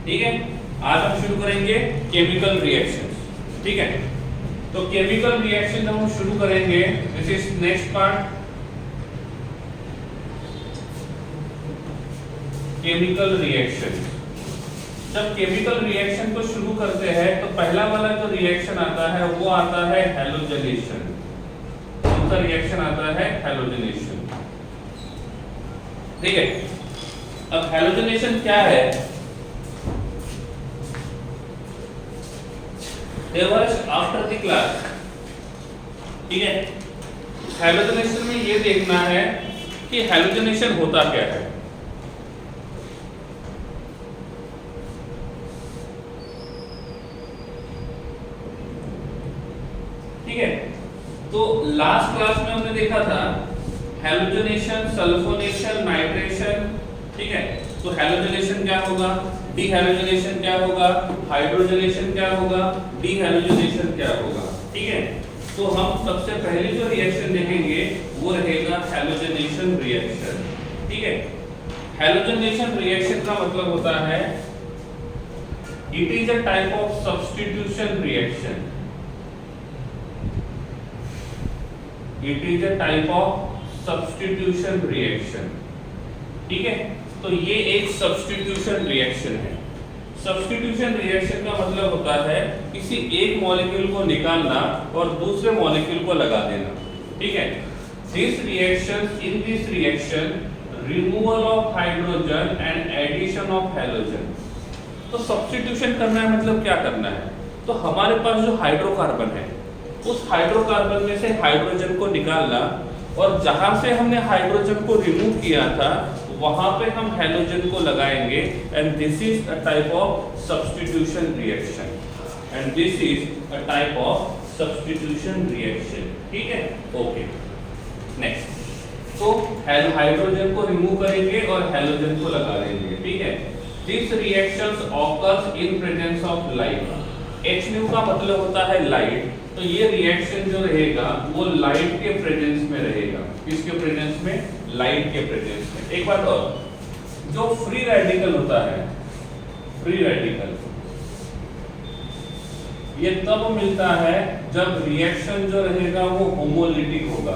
ठीक है, आज हम शुरू करेंगे केमिकल रिएक्शंस। ठीक है, तो केमिकल रिएक्शन हम शुरू करेंगे। This is next part, chemical reaction. जब केमिकल रिएक्शन को शुरू करते हैं तो पहला वाला जो रिएक्शन आता है वो आता है हैलोजनेशन। कौन सा रिएक्शन आता है? हैलोजनेशन। ठीक है, अब हैलोजनेशन क्या है? आफ्टर द क्लास, ठीक है, हैलोजनेशन में ये देखना है कि हैलोजनेशन होता क्या है। ठीक है, तो लास्ट क्लास में हमने देखा था हैलोजनेशन, सल्फोनेशन, नाइट्रेशन। ठीक है, तो हैलोजनेशन क्या होगा, डीहैलोजनेशन क्या होगा, हाइड्रोजनेशन क्या होगा, डीहैलोजनेशन क्या होगा। ठीक है, तो हम सबसे पहले जो रिएक्शन देखेंगे वो रहेगा हैलोजनेशन रिएक्शन। ठीक है, हैलोजनेशन रिएक्शन का मतलब होता है it is a type of substitution reaction. It is a type of substitution reaction. ठीक है, तो ये एक सब्स्टिट्यूशन रिएक्शन है। सब्स्टिट्यूशन रिएक्शन का मतलब होता है किसी एक मॉलिक्यूल को निकालना और दूसरे मॉलिक्यूल को लगा देना। ठीक है, this reaction, in this reaction removal of hydrogen and addition of halogen. तो सब्स्टिट्यूशन करना है मतलब क्या करना है? तो हमारे पास जो हाइड्रोकार्बन है उस हाइड्रोकार्बन में से हाइड्रोजन को निकालना और जहां से हमने हाइड्रोजन को रिमूव किया था वहां पे हम हैलोजन को लगाएंगे। And this is a type of substitution reaction. And this is a type of substitution reaction. ठीक है, ओके, नेक्स्ट। तो हाइड्रोजन को रिमूव करेंगे और हैलोजन को लगा देंगे। ठीक है, this reactions occurs in presence of light. Hν का मतलब होता है लाइट, तो ये रिएक्शन जो रहेगा वो लाइट के प्रेजेंस में रहेगा। किसके प्रेजेंस में? लाइट के प्रेजेंस में। एक बात और, जो फ्री रेडिकल होता है, फ्री रेडिकल ये तब मिलता है जब रिएक्शन जो रहेगा वो होमोलिटिक होगा।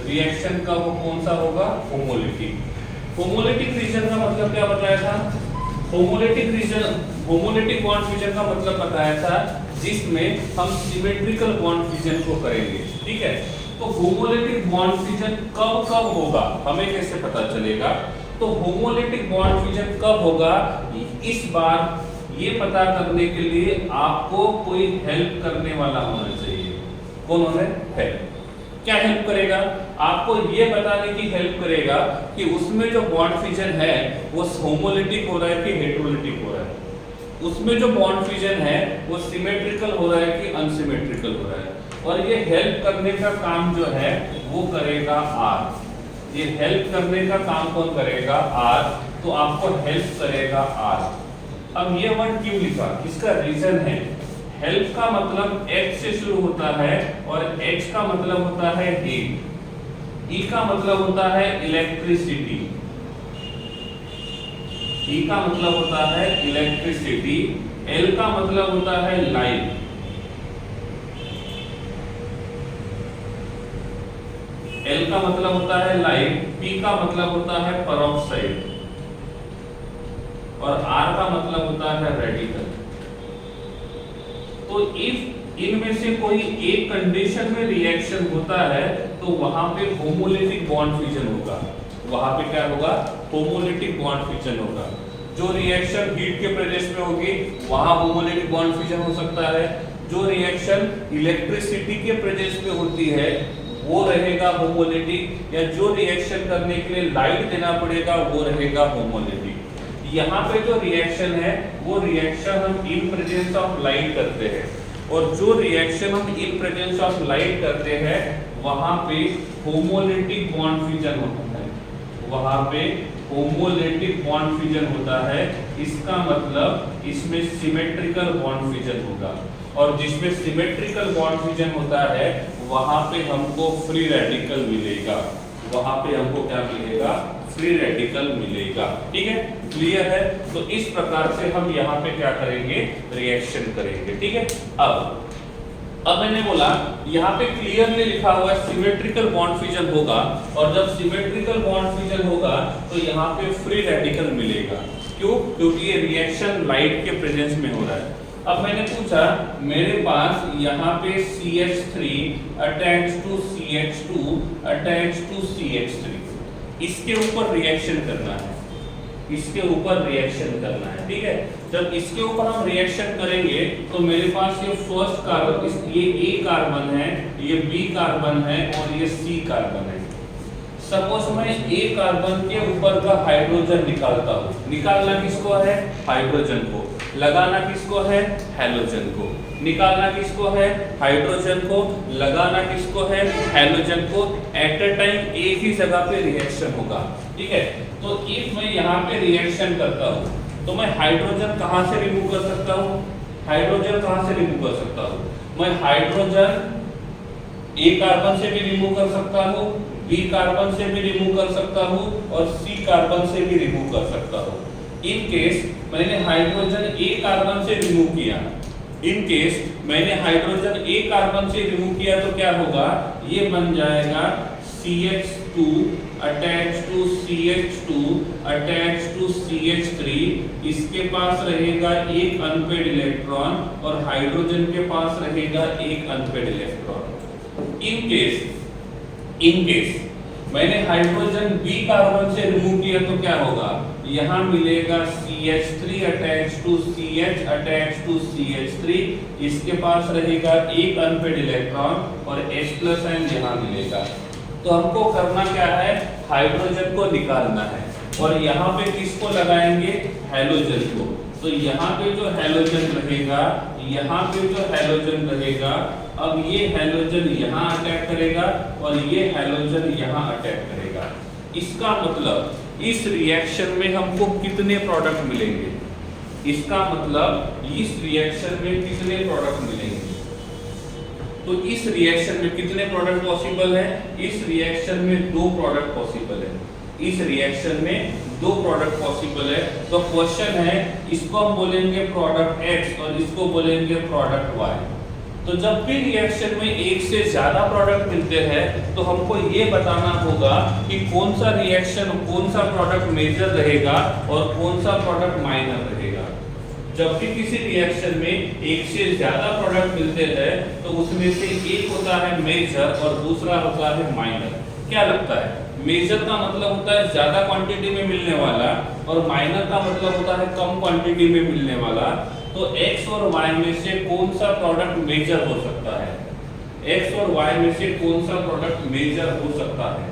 रिएक्शन का वो कौन सा होगा? होमोलिटिक। होमोलिटिक रीजन का मतलब क्या बताया था? Homolytic region, homolytic bond fusion का मतलब बताया था जिसमें हम सिमेट्रिकल बॉन्ड फ्यूजन को करेंगे। ठीक है, तो होमोलिटिक बॉन्ड फ्यूजन कब कब होगा हमें कैसे पता चलेगा? तो होमोलिटिक बॉन्ड फ्यूजन कब होगा इस बार ये पता करने के लिए आपको कोई हेल्प करने वाला होना चाहिए। कौन होना है? क्या हेल्प करेगा? आपको ये बताने की हेल्प करेगा कि उसमें जो बॉन्ड फ्यूजन है वो होमोलिटिक हो रहा है कि हेटेरोलिटिक हो रहा है। उसमें जो बॉन्ड फ्यूजन है वो सिमेट्रिकल हो रहा है कि अनसिमेट्रिकल हो रहा है। और ये हेल्प करने का काम जो है वो करेगा R। ये हेल्प करने का काम कौन करेगा? R। तो आपको हेल्प करेगा R। अब ये वर्ड क्यों लिखा? इसका रीजन है, हेल्प का मतलब H से शुरू होता है और H का मतलब होता है हीट, E का मतलब होता है इलेक्ट्रिसिटी, E का मतलब होता है इलेक्ट्रिसिटी, L का मतलब होता है लाइट, L का मतलब होता है लाइट, P का मतलब होता है पेरोक्साइड और R का मतलब होता है रेडिकल। तो इफ इनमें से कोई एक कंडीशन में रिएक्शन होता है तो वहां पे होमोलिटिक बॉन्ड फ्यूजन होगा। वहां पे क्या होगा? होमोलिटिक बॉन्ड फ्यूजन होगा। जो रिएक्शन हीट के प्रेजेंस में होगी वहां होमोलिटिक बॉन्ड फ्यूजन हो सकता है। जो रिएक्शन इलेक्ट्रिसिटी के प्रेजेंस में होती है वो रहेगा होमोलिटिक, या जो रिएक्शन करने के लिए लाइट देना पड़ेगा वो रहेगा होमोलिटिक। यहाँ पे जो रिएक्शन है वो रिएक्शन हम इन प्रेजेंस ऑफ लाइट करते हैं, और जो रिएक्शन हम इन प्रेजेंस ऑफ लाइट करते हैं वहां पे होमोलिटिक बॉन्ड फ्यूजन होता है। वहां पे होमोलिटिक बॉन्ड फ्यूजन होता है, इसका मतलब इसमें सिमेट्रिकल बॉन्ड फ्यूजन होगा, और जिसमें सिमेट्रिकल बॉन्ड फ्यूजन होता है वहां पे हमको फ्री रेडिकल मिलेगा। वहां पे हमको क्या मिलेगा? फ्री रेडिकल मिलेगा। ठीक है, क्लियर है? तो इस प्रकार से हम यहाँ पे क्या करेंगे, रिएक्शन करेंगे। ठीक है, अब मैंने बोला यहाँ पे क्लियरली लिखा हुआ है सिमेट्रिकल बॉन्ड फ्यूजन होगा, और जब सिमेट्रिकल बॉन्ड फ्यूजन होगा तो यहाँ पे फ्री रेडिकल मिलेगा। क्यों? क्योंकि ये रिएक्शन लाइट के प्रेजेंस में हो रहा है। अब मैंने पूछा मेरे पास यहाँ पे CH3 attach to CH2 attach to CH3, इसके ऊपर रिएक्शन करना है, इसके ऊपर रिएक्शन करना है। ठीक है, जब इसके ऊपर हम रिएक्शन करेंगे तो मेरे पास ये फर्स्ट कार्बन, ये A कार्बन है, ये B कार्बन है और ये C कार्बन है। सपोज मैं A कार्बन के ऊपर का हाइड्रोजन निकालता हूँ। निकालना किसको है? हाइड्रोजन को। लगाना किसको है? हैलोजन को। निकालना किसको है? हाइड्रोजन को। लगाना किसको है? हैलोजन को। एट अ टाइम एक ही जगह पे रिएक्शन होगा। ठीक है, तो इफ मैं यहाँ पे रिएक्शन करता हूँ तो मैं हाइड्रोजन कहाँ से रिमूव कर सकता हूँ? हाइड्रोजन कहाँ से रिमूव कर सकता हूँ? मैं हाइड्रोजन A कार्बन से भी रिमूव कर सकता हूँ, B कार्बन से भी रिमूव कर सकता हूँ और C कार्बन से भी रिमूव कर सकता हूँ। इन केस मैंने हाइड्रोजन A कार्बन से रिमूव किया, इन केस मैंने हाइड्रोजन A कार्बन से रिमूव किया तो क्या होगा? ये बन जाएगा CH2 attach to CH2 attach to CH3। इसके पास रहेगा एक अनपेड इलेक्ट्रॉन और हाइड्रोजन के पास रहेगा एक अनपेड इलेक्ट्रॉन। इन केस मैंने हाइड्रोजन B कार्बन से रिमूव किया तो क्या होगा? यहाँ मिलेगा CH3 attach to CH attach to CH3। इसके पास रहेगा एक अनपेड इलेक्ट्रॉन और H+ आयन यहाँ मिलेगा। तो हमको करना क्या है? हाइड्रोजन को निकालना है और यहाँ पे किसको लगाएंगे? हैलोजन को। तो यहाँ पे जो हैलोजन रहेगा, यहाँ पे जो हैलोजन रहेगा, अब ये हैलोजन यहाँ अटैक करेगा और ये हैलोजन यहाँ अटैक करेगा। इसका मतलब इस रिएक्शन में हमको कितने प्रोडक्ट मिलेंगे? इसका मतलब इस रिएक्शन में कितने प्रोडक्ट मिलेंगे? तो इस रिएक्शन में कितने प्रोडक्ट पॉसिबल है? इस रिएक्शन में 2 प्रोडक्ट पॉसिबल है। इस रिएक्शन में 2 प्रोडक्ट पॉसिबल है। तो क्वेश्चन है, इसको हम बोलेंगे प्रोडक्ट X और इसको बोलेंगे प्रोडक्ट Y। तो जब भी रिएक्शन में एक से ज्यादा प्रोडक्ट मिलते हैं तो हमको ये बताना होगा कि कौन सा रिएक्शन, कौन सा प्रोडक्ट मेजर रहेगा और कौन सा प्रोडक्ट माइनर रहेगा। जब भी किसी रिएक्शन में एक से ज्यादा प्रोडक्ट मिलते हैं तो उसमें से एक होता है मेजर और दूसरा होता है माइनर। क्या लगता है? मेजर का मतलब होता है ज्यादा क्वांटिटी में मिलने वाला और माइनर का मतलब होता है कम क्वांटिटी में मिलने वाला। तो X और Y में से कौन सा प्रोडक्ट मेजर हो सकता है? X और Y में से कौन सा प्रोडक्ट मेजर हो सकता है?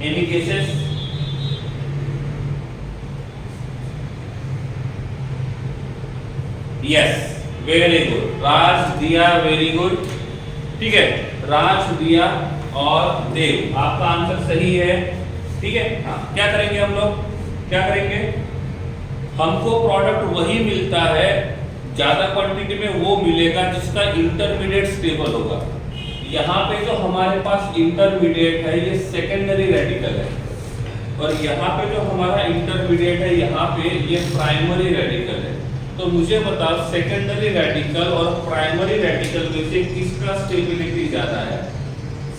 Any cases? Yes, very good Raj, Diya, very good. ठीक है, राज, दिया और देव, आपका आंसर सही है। ठीक है, हाँ, क्या करेंगे हम लोग? क्या करेंगे? हमको प्रोडक्ट वही मिलता है, ज्यादा क्वांटिटी में वो मिलेगा जिसका इंटरमीडिएट स्टेबल होगा। यहाँ पे जो हमारे पास इंटरमीडिएट है ये सेकेंडरी रेडिकल है और यहाँ पे जो हमारा इंटरमीडिएट है यहाँ पे ये प्राइमरी रेडिकल है। तो मुझे बताओ सेकेंडरी रेडिकल और प्राइमरी रेडिकल में से किसका स्टेबिलिटी ज्यादा है?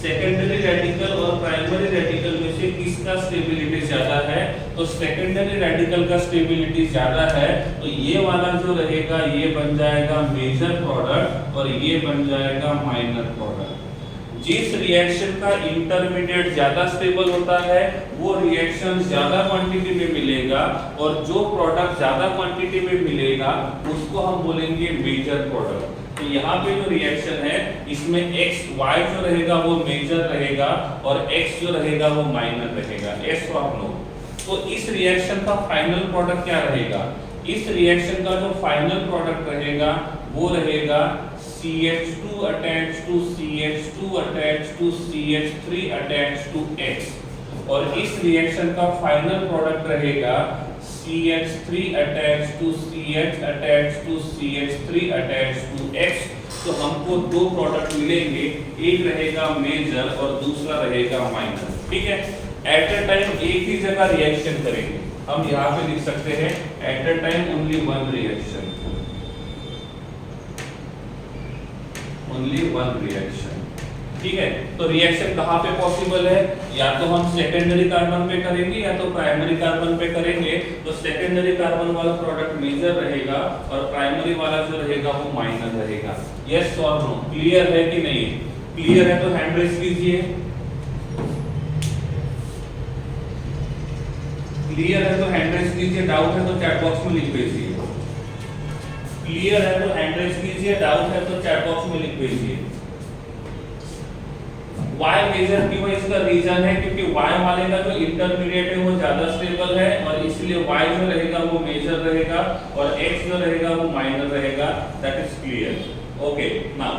सेकेंडरी रेडिकल और प्राइमरी रेडिकल में से किसका स्टेबिलिटी ज्यादा है? तो सेकेंडरी रेडिकल का स्टेबिलिटी ज्यादा है। तो ये वाला जो रहेगा ये बन जाएगा मेजर प्रोडक्ट और ये बन जाएगा माइनर प्रोडक्ट। जिस रिएक्शन का इंटरमीडिएट ज्यादा स्टेबल होता है वो रिएक्शन ज्यादा क्वांटिटी में मिलेगा और जो प्रोडक्ट ज्यादा क्वांटिटी में मिलेगा उसको हम बोलेंगे मेजर प्रोडक्ट। तो यहाँ पे जो रिएक्शन है इसमें X, Y जो रहेगा वो मेजर रहेगा और X जो रहेगा वो माइनर रहेगा। yes और no? तो इस रिएक्शन का फाइनल प्रोडक्ट क्या रहेगा? इस रिएक्शन का जो फाइनल प्रोडक्ट रहेगा वो रहेगा CH2 attach to CH2 attach to CH3 attach to X और इस रिएक्शन का फाइनल प्रोडक्ट रहेगा CH3 attach to CH attach to CH3 attach to X तो हमको दो प्रोडक्ट मिलेंगे, एक रहेगा मेजर और दूसरा रहेगा माइनर। ठीक है, एट अ टाइम एक ही जगह रिएक्शन करेंगे। हम यहाँ पे लिख सकते हैं at a time only one reaction, only one reaction. ठीक है, तो रिएक्शन कहाँ पे पॉसिबल है? या तो हम सेकेंडरी कार्बन पे करेंगे या तो प्राइमरी कार्बन पे करेंगे। तो सेकेंडरी कार्बन वाला प्रोडक्ट मेजर रहेगा और प्राइमरी वाला जो रहेगा वो माइनर रहेगा। यस और नो, क्लियर है कि नहीं? क्लियर है तो हैंड रेज कीजिए। क्लियर है तो हैंड रेज कीजिए, डाउट है तो चैट बॉक्स में लिख दीजिए। क्लियर है तो हैंड रेज कीजिए, डाउट है तो चैट बॉक्स में लिख दीजिए। Y मेजर क्यों? इसका रीजन है क्योंकि Y वाले का जो इंटरमीडिएट है वो ज्यादा स्टेबल है और इसलिए Y जो रहेगा वो मेजर रहेगा और X जो रहेगा वो माइनर रहेगा। That is clear. Okay, now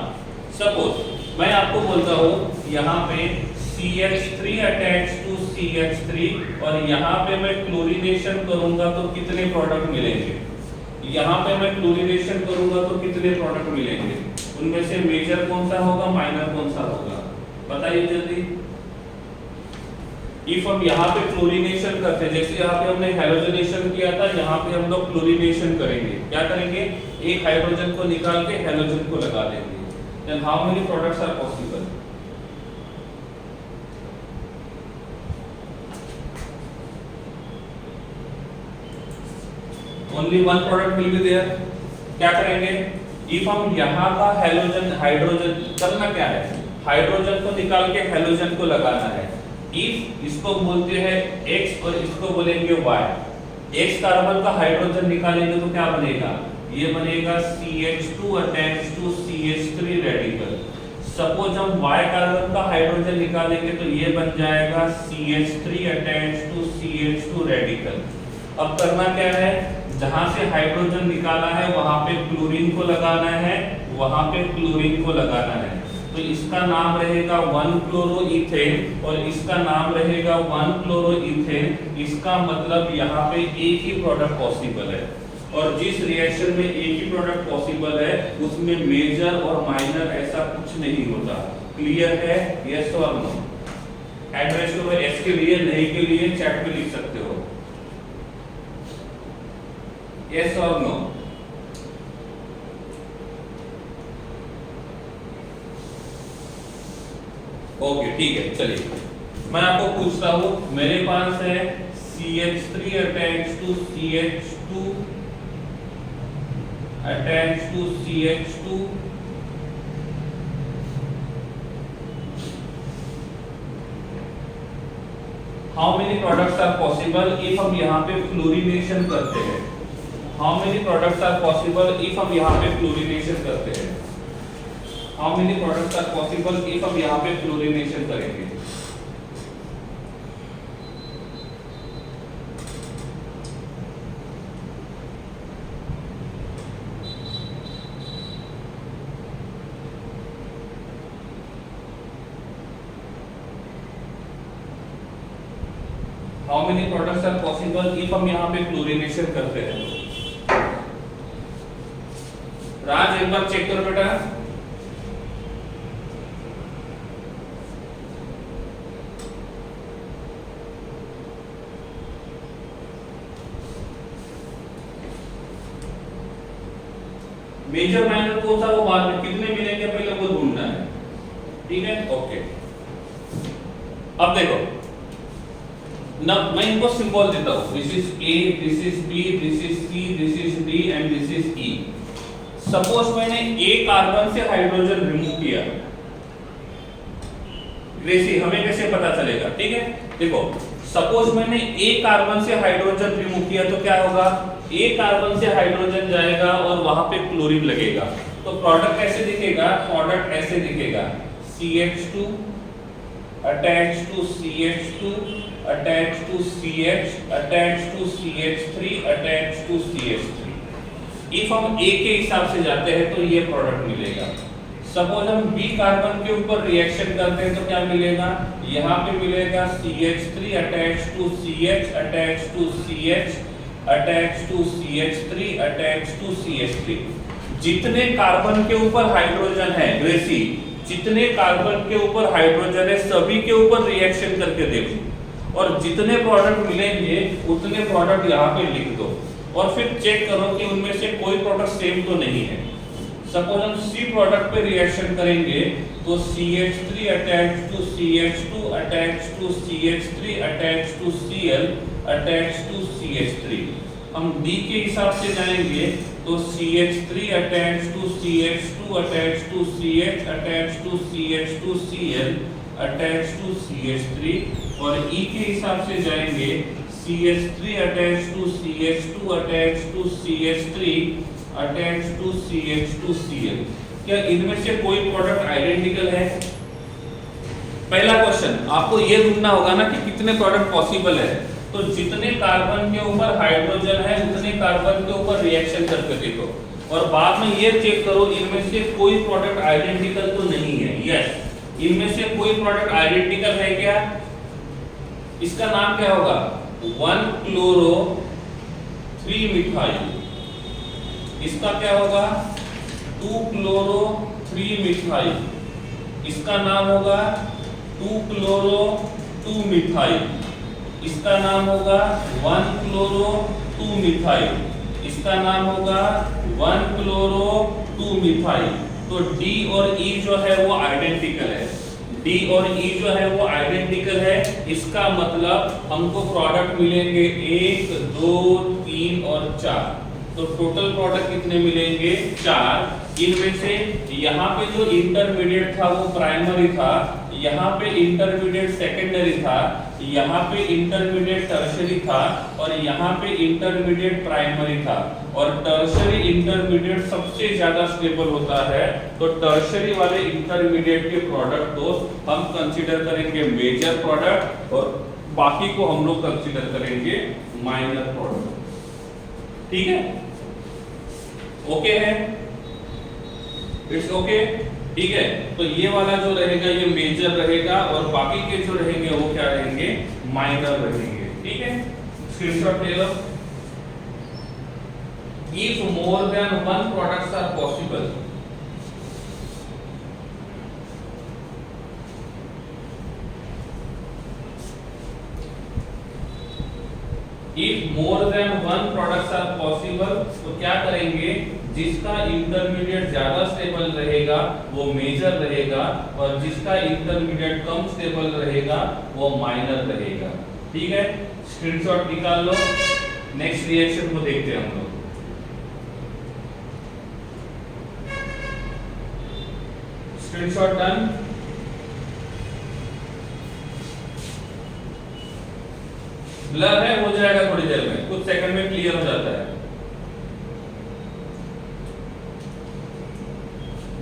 suppose मैं आपको बोलता हूँ यहाँ पे CH3 अटैच टू CH3 और यहाँ पे मैं क्लोरीनेशन करूंगा तो कितने प्रोडक्ट मिलेंगे? यहाँ पे मैं क्लोरीनेशन करूंगा तो कितने प्रोडक्ट मिलेंगे? उनमें से मेजर कौन सा होगा, माइनर कौन सा होगा? बताइए जल्दी। इफ हम यहाँ पे क्लोरीनेशन करते हैं, जैसे यहाँ पे हमने हैलोजनेशन किया था, यहाँ पे हम लोग क्लोरीनेशन करेंगे। क्या करेंगे? एक हाइड्रोजन को निकाल के हैलोजन को लगा देंगे। Then how many products are possible? Only one product will be there. क्या करेंगे? इफ हम यहाँ का हैलोजन हाइड्रोजन, करना क्या है? हाइड्रोजन को निकाल के हैलोजन को लगाना है। इफ इसको बोलते हैं X और इसको बोलेंगे Y। X कार्बन का हाइड्रोजन निकालेंगे तो क्या बनेगा? ये बनेगा CH2 attach to CH3 radical. Suppose हम Y कार्बन का हाइड्रोजन निकालेंगे तो ये बन जाएगा CH3 attach to CH2 radical. अब करना क्या है? जहां से हाइड्रोजन निकाला है वहां पे क्लोरीन को लगाना है, वहां पे क्लोरीन को लगाना है। तो इसका नाम रहेगा 1-क्लोरोइथेन और इसका नाम रहेगा 1-क्लोरोइथेन। इसका मतलब यहाँ पे एक ही प्रोडक्ट पॉसिबल है और जिस रिएक्शन में एक ही प्रोडक्ट पॉसिबल है उसमें मेजर और माइनर ऐसा कुछ नहीं होता। क्लियर है? यस और नो? एड्रेस को एस के लिए, नहीं के लिए चैट में लिख सकते हो। यस और नो? ओके, ठीक है। चलिए मैं आपको पूछता हूं, मेरे पास है CH3 attach to CH2 attach to CH2 how many products are possible if हम यहाँ पे फ्लोरिनेशन करते हैं? How many products are possible if हम यहाँ पे फ्लोरिनेशन करते हैं? How many products are possible if हम यहाँ पे फ्लोरिनेशन करेंगे? How many products are possible if हम यहाँ पे फ्लोरिनेशन करते हैं? राज एक बार चेक करो बेटा। मेजर माइनर कौन सा वो बाद में, कितने मिलेंगे पहले वो ढूंढना है। ठीक है, ओके। अब देखो ना, मैं इनको सिंबल देता हूं। This is A, this is B, this is C, this is D and this is E. Suppose मैंने ए कार्बन से हाइड्रोजन रिमूव किया, वैसे हमें कैसे पता चलेगा? ठीक है, देखो सपोज मैंने ए कार्बन से हाइड्रोजन रिमूव किया तो क्या होगा? ए कार्बन से हाइड्रोजन जाएगा और वहां पे क्लोरीन लगेगा तो प्रोडक्ट कैसे दिखेगा? प्रोडक्ट ऐसे दिखेगा CH2 attach to CH2 attach to CH attach to CH3 attach to CH3। If हम ए के हिसाब से जाते हैं तो ये प्रोडक्ट मिलेगा। सपोज हम बी कार्बन के ऊपर रिएक्शन करते हैं तो क्या मिलेगा? यहाँ पे मिलेगा CH3 attach to CH attach to CH attach to CH3 attach to CH3। जितने कार्बन के ऊपर हाइड्रोजन है ग्रेसी, जितने कार्बन के ऊपर हाइड्रोजन है सभी के ऊपर रिएक्शन करके देखो और जितने प्रोडक्ट मिलेंगे उतने प्रोडक्ट यहाँ पे लिख दो और फिर चेक करो कि उनमें से कोई प्रोडक्ट सेम तो नहीं है। सपोज हम C प्रोडक्ट पे रिएक्शन करेंगे तो CH3 attach to CH2 attach to CH3 attach to Cl attach to CH3। हम D के हिसाब से जाएंगे तो CH3 attach to CH2 attach to CH attach to CH2 Cl attach to CH3 और E के हिसाब से जाएंगे CH3 attach to CH2 attach to CH3 attach to CH2 Cl। क्या इनमें से कोई प्रोडक्ट आइडेंटिकल है? पहला क्वेश्चन आपको ये ढूंढना होगा ना कि कितने प्रोडक्ट पॉसिबल है। तो जितने कार्बन के ऊपर हाइड्रोजन है उतने कार्बन के ऊपर रिएक्शन करके देखो और बाद में ये चेक करो इनमें से कोई प्रोडक्ट आइडेंटिकल तो नहीं है। यस, इनमें से कोई प्रोडक्ट आइडेंटिकल है क्या? इसका नाम क्या होगा? 1 क्लोरो 3 मिथाइल। इसका क्या होगा? 2 क्लोरो 3 मिथाइल। इसका नाम होगा 2 क्लोरो 2 मिथाइल। इसका नाम होगा 1 क्लोरो 2 मिथाइल। इसका नाम होगा 1 क्लोरो 2 मिथाइल। तो D और E जो है वो आइडेंटिकल है। D और E जो है वो आइडेंटिकल है। इसका मतलब हमको प्रोडक्ट मिलेंगे 1 2 3 और 4। तो टोटल प्रोडक्ट कितने मिलेंगे? 4। इनमें से यहाँ पे जो इंटरमीडिएट था वो प्राइमरी था, यहाँ पे इंटरमीडिएट सेकेंडरी था, यहाँ पे इंटरमीडिएट टर्शरी था और यहाँ पे इंटरमीडिएट प्राइमरी था। और टर्शरी इंटरमीडिएट सबसे ज्यादा स्टेबल होता है, तो टर्शरी वाले इंटरमीडिएट के प्रोडक्ट को हम कंसीडर करेंगे मेजर प्रोडक्ट और बाकी को हम लोग कंसीडर करेंगे माइनर प्रोडक्ट। ठीक है? ओके है? It's okay? ठीक है, तो ये वाला जो रहेगा ये मेजर रहेगा और बाकी के जो रहेंगे वो क्या रहेंगे? माइनर रहेंगे। ठीक है, स्क्रीनशॉट ले लो। If more than 1 products are possible, if more than 1 products are possible तो क्या करेंगे? जिसका इंटरमीडिएट ज्यादा स्टेबल रहेगा वो मेजर रहेगा और जिसका इंटरमीडिएट कम स्टेबल रहेगा वो माइनर रहेगा। ठीक है, स्क्रीनशॉट निकाल लो। नेक्स्ट रिएक्शन को देखते हैं हम लोग। Screenshot done. ब्लर है, हो जाएगा थोड़ी देर में, कुछ सेकंड में क्लियर हो जाता है।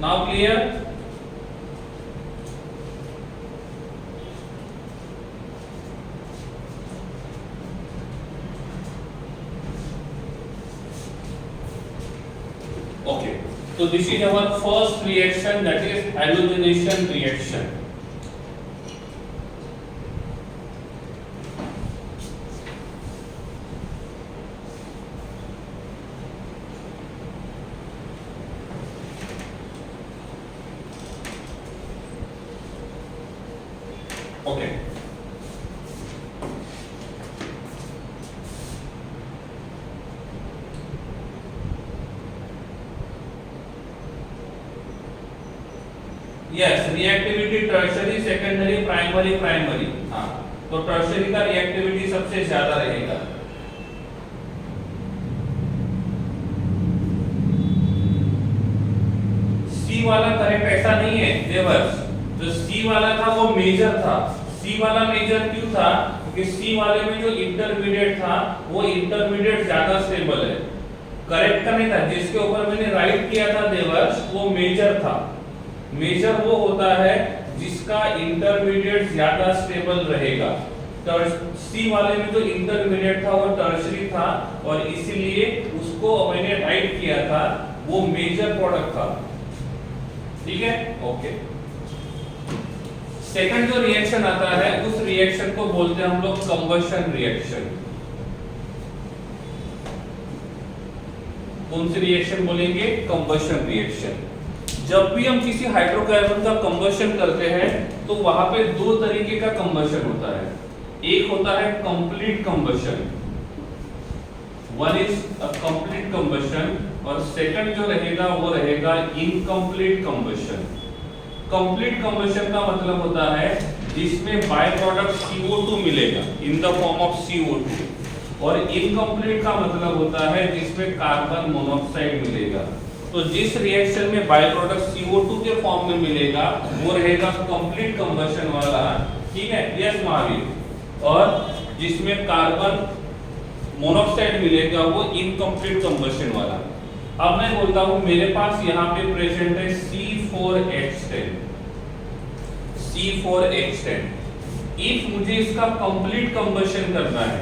Now clear? ओके, तो this is our first reaction, that is halogenation reaction. Okay, yes, reactivity tertiary secondary primary primary. हाँ, तो टर्शरी का रिएक्टिविटी सबसे ज्यादा रहेगा। सी वाला करेक्ट ऐसा नहीं है देवर्स, जो सी वाला था वो मेजर था। सी वाला मेजर क्यों था? क्योंकि सी वाले में जो इंटरमीडिएट था वो इंटरमीडिएट ज्यादा स्टेबल है। करेक्ट का नहीं था, जिसके ऊपर मैंने राइट किया था देवर्स वो मेजर था। मेजर वो होता है जिसका इंटरमीडिएट ज्यादा स्टेबल रहेगा। सी वाले में जो इंटरमीडिएट था वो टर्शरी था और इसीलिए उसको मैंने राइट किया था, वो मेजर प्रोडक्ट था। ठीक है, ओके। सेकंड जो रिएक्शन आता है उस रिएक्शन को बोलते हैं हम लोग कंबशन रिएक्शन। कौन सी रिएक्शन बोलेंगे? Combustion reaction. जब भी हम किसी हाइड्रोकार्बन का कंबशन करते हैं तो वहां पे दो तरीके का कंबशन होता है। एक होता है complete combustion, one is a complete combustion, और सेकंड जो रहेगा वो रहेगा इनकम्प्लीट कंबशन। कंप्लीट कंबशन का मतलब होता है जिसमें बाय प्रोडक्ट CO2 मिलेगा in the form of CO2, और इनकम्प्लीट का मतलब होता है जिसमें कार्बन मोनोऑक्साइड मिलेगा। तो जिस रिएक्शन में बाय प्रोडक्ट CO2 के फॉर्म में मिलेगा वो रहेगा कंप्लीट कंबशन वाला, ठीक है, यस महावीर, और जिसमें कार्बन मोनोऑक्साइड मिलेगा वो इनकम्प्लीट कंबशन वाला। अब मैं बोलता हूं मेरे पास यहाँ पे प्रेजेंट है C4H10, C4H10। इफ मुझे इसका कंप्लीट कंबशन करना है,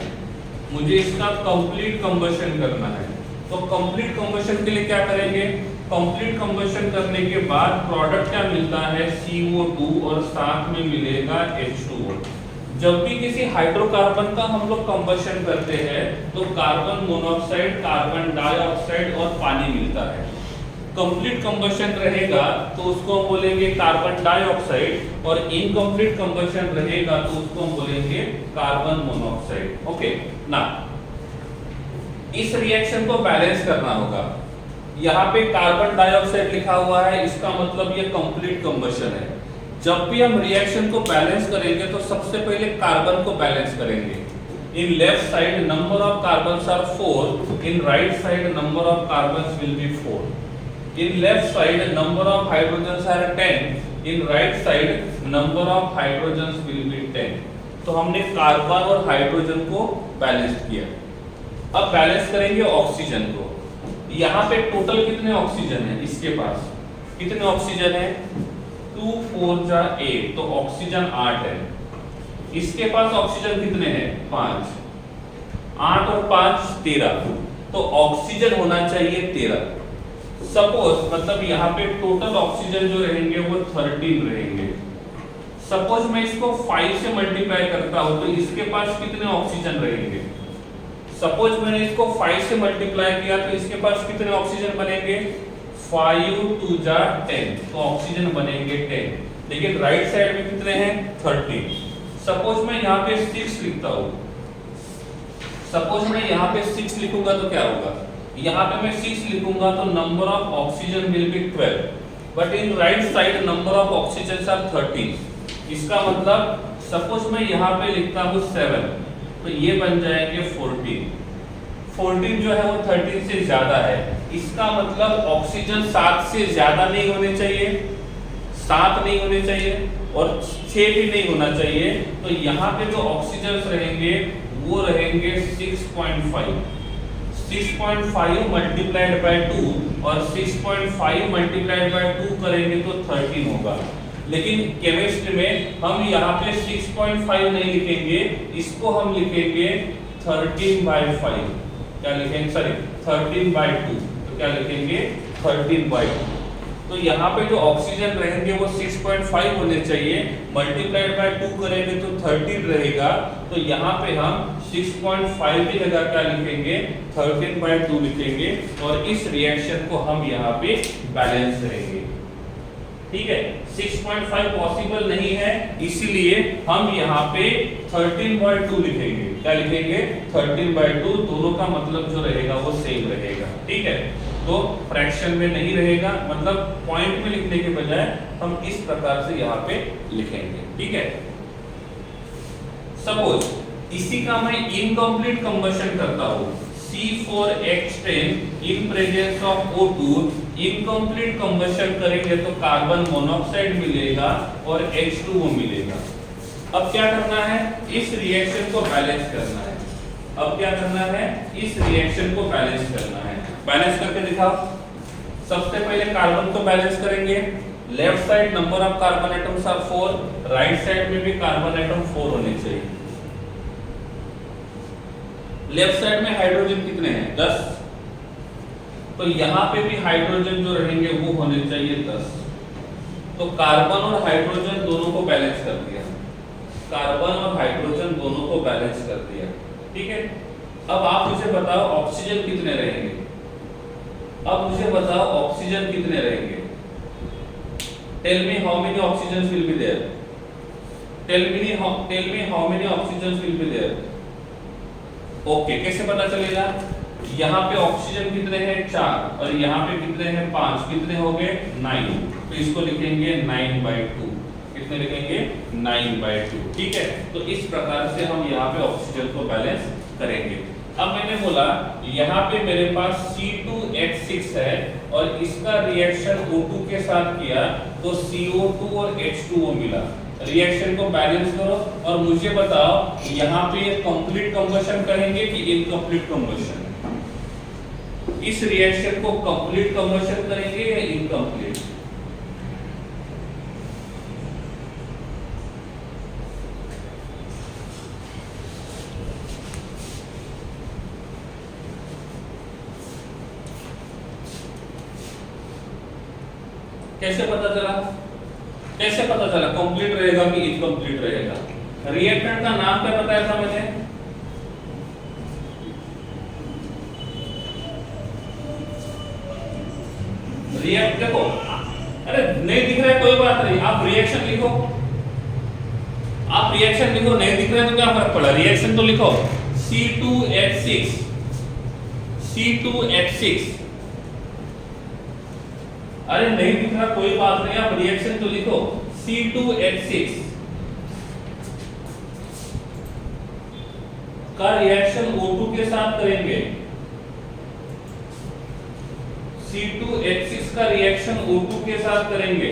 मुझे इसका कंप्लीट कंबशन करना है, तो कंप्लीट कंबशन के लिए क्या करेंगे? कंप्लीट कंबशन करने के बाद प्रोडक्ट क्या मिलता है? CO2, और साथ में मिलेगा H2O। जब भी किसी हाइड्रोकार्बन का हम लोग कंबशन करते हैं तो कार्बन मोनोऑक्साइड, कार्बन डाइऑक्साइड और पानी मिलता है। कंप्लीट कंबशन रहेगा तो उसको हम बोलेंगे कार्बन डाइऑक्साइड, और इनकम्प्लीट कंबशन रहेगा तो उसको हम बोलेंगे कार्बन मोनोऑक्साइड। ओके ना, इस रिएक्शन को बैलेंस करना होगा। यहाँ पे कार्बन डाइऑक्साइड लिखा हुआ है, इसका मतलब ये कंप्लीट कंबशन है। जब भी हम रिएक्शन को बैलेंस करेंगे तो सबसे पहले कार्बन को बैलेंस करेंगे। In left side number of carbons are 4, in right side number of carbons will be 4। In left side number of hydrogens are 10, in right side number of hydrogens will be 10। तो हमने carbon और hydrogen को balance किया। अब balance करेंगे oxygen को। यहाँ पे टोटल कितने ऑक्सीजन है? इसके पास कितने ऑक्सीजन है? 2 4 जा 8, तो ऑक्सीजन 8 है। इसके पास ऑक्सीजन कितने हैं? 5। 8 और 5 13, तो ऑक्सीजन होना चाहिए 13। सपोज मतलब यहाँ पे टोटल ऑक्सीजन जो रहेंगे वो 13 रहेंगे। सपोज मैं इसको 5 से मल्टीप्लाई करता हूं तो इसके पास कितने ऑक्सीजन रहेंगे? सपोज मैंने इसको 5 से मल्टीप्लाई किया तो इसके पास कितने ऑक्सीजन बनेंगे? 5 2 जा 10, तो ऑक्सीजन बनेंगे 10। लेकिन राइट साइड में कितने हैं? 13। सपोज मैं यहाँ पे 6 लिखता हूँ, सपोज मैं यहाँ पे 6 लिखूंगा तो क्या होगा? यहाँ पे मैं 6 लिखूंगा तो number of oxygen will be 12, but in right side number of oxygen are 13। इसका मतलब सपोज मैं यहाँ पे लिखता हूँ 7, तो ये बन जाएंगे 14। 14 जो है वो 13 से ज्यादा है। इसका मतलब ऑक्सीजन 7 से ज्यादा नहीं होने चाहिए, 7 नहीं होने चाहिए और 6 भी नहीं होना चाहिए। तो यहाँ पे जो ऑक्सीजन रहेंगे वो रहेंगे 6.5। 6.5 मल्टीप्लाइड बाय 2 और 6.5 मल्टीप्लाइड बाय 2 करेंगे तो 13 होगा। लेकिन केमिस्ट्री में हम यहाँ पे 6.5 नहीं लिखेंगे, इसको हम लिखेंगे 13/5। क्या लिखेंगे? सॉरी 13/2। तो क्या लिखेंगे? 13/2। तो यहाँ पे जो ऑक्सीजन रहेंगे वो 6.5 होने चाहिए, मल्टीप्लाइड बाय 2 करेंगे तो 13 रहेगा। तो यहाँ पे हम 6.5 की जगह क्या लिखेंगे? 13/2 लिखेंगे, और इस रिएक्शन को हम यहाँ पे बैलेंस करेंगे। ठीक है, 6.5 पॉसिबल नहीं है, इसीलिए हम यहाँ पे 13/2 लिखेंगे। क्या लिखेंगे? 13/2। दोनों का मतलब जो रहेगा वो सेम रहेगा। ठीक है, तो फ्रैक्शन में नहीं रहेगा, मतलब पॉइंट में लिखने के बजाय हम इस प्रकार से यहाँ पे लिखेंगे। ठीक है, सपोज इसी का मैं इनकम्प्लीट कंबशन करता हूँ, C4H10 in presence of O2, incomplete combustion करेंगे तो कार्बन मोनोऑक्साइड मिलेगा और H2O मिलेगा। अब क्या करना है? इस रिएक्शन को बैलेंस करना है। अब क्या करना है? इस रिएक्शन को बैलेंस करना है। बैलेंस करके दिखाओ। सबसे पहले कार्बन को बैलेंस करेंगे। Left side number of carbon atoms are 4, right side में भी कार्बन एटम 4 होने चाहिए। लेफ्ट साइड में हाइड्रोजन कितने हैं? 10, तो यहाँ पे भी हाइड्रोजन जो रहेंगे वो होने चाहिए 10। तो कार्बन और हाइड्रोजन दोनों को बैलेंस कर दिया, कार्बन और हाइड्रोजन दोनों को बैलेंस कर दिया। ठीक है, अब आप मुझे बताओ ऑक्सीजन कितने रहेंगे? अब मुझे बताओ ऑक्सीजन कितने रहेंगे? Tell me how many oxygen will be there? Tell me how many oxygen will be there? Okay, कैसे पता चलेगा? यहाँ पे ऑक्सीजन कितने हैं? 4, और यहाँ पे कितने हैं? 5। कितने हो गए? 9। तो इसको लिखेंगे 9/2। कितने लिखेंगे? 9/2। ठीक है, तो इस प्रकार से हम यहाँ पे ऑक्सीजन को बैलेंस करेंगे। अब मैंने बोला यहाँ पे मेरे पास C2H6 है और इसका रिएक्शन O2 के साथ किया तो CO2 और H2O मिला। रिएक्शन को बैलेंस करो और मुझे बताओ यहाँ पे ये कंप्लीट कंबशन करेंगे कि इनकम्प्लीट कंबशन? इस रिएक्शन को कंप्लीट कंबशन करेंगे या इनकम्प्लीट? कैसे पता चला? कैसे पता चला कंप्लीट रहेगा कि इनकम्प्लीट रहेगा? रिएक्टेंट का नाम क्या बताया था मैंने? रिएक्ट देखो, अरे नहीं दिख रहा है कोई बात नहीं, आप रिएक्शन लिखो। आप रिएक्शन लिखो, नहीं दिख रहा है तो क्या फर्क पड़ा? रिएक्शन तो लिखो C2H6 C2H6। अरे नहीं दिख रहा कोई बात नहीं, आप रिएक्शन तो लिखो C2H6 का रिएक्शन O2 के साथ करेंगे। C2H6 का रिएक्शन O2 के साथ करेंगे,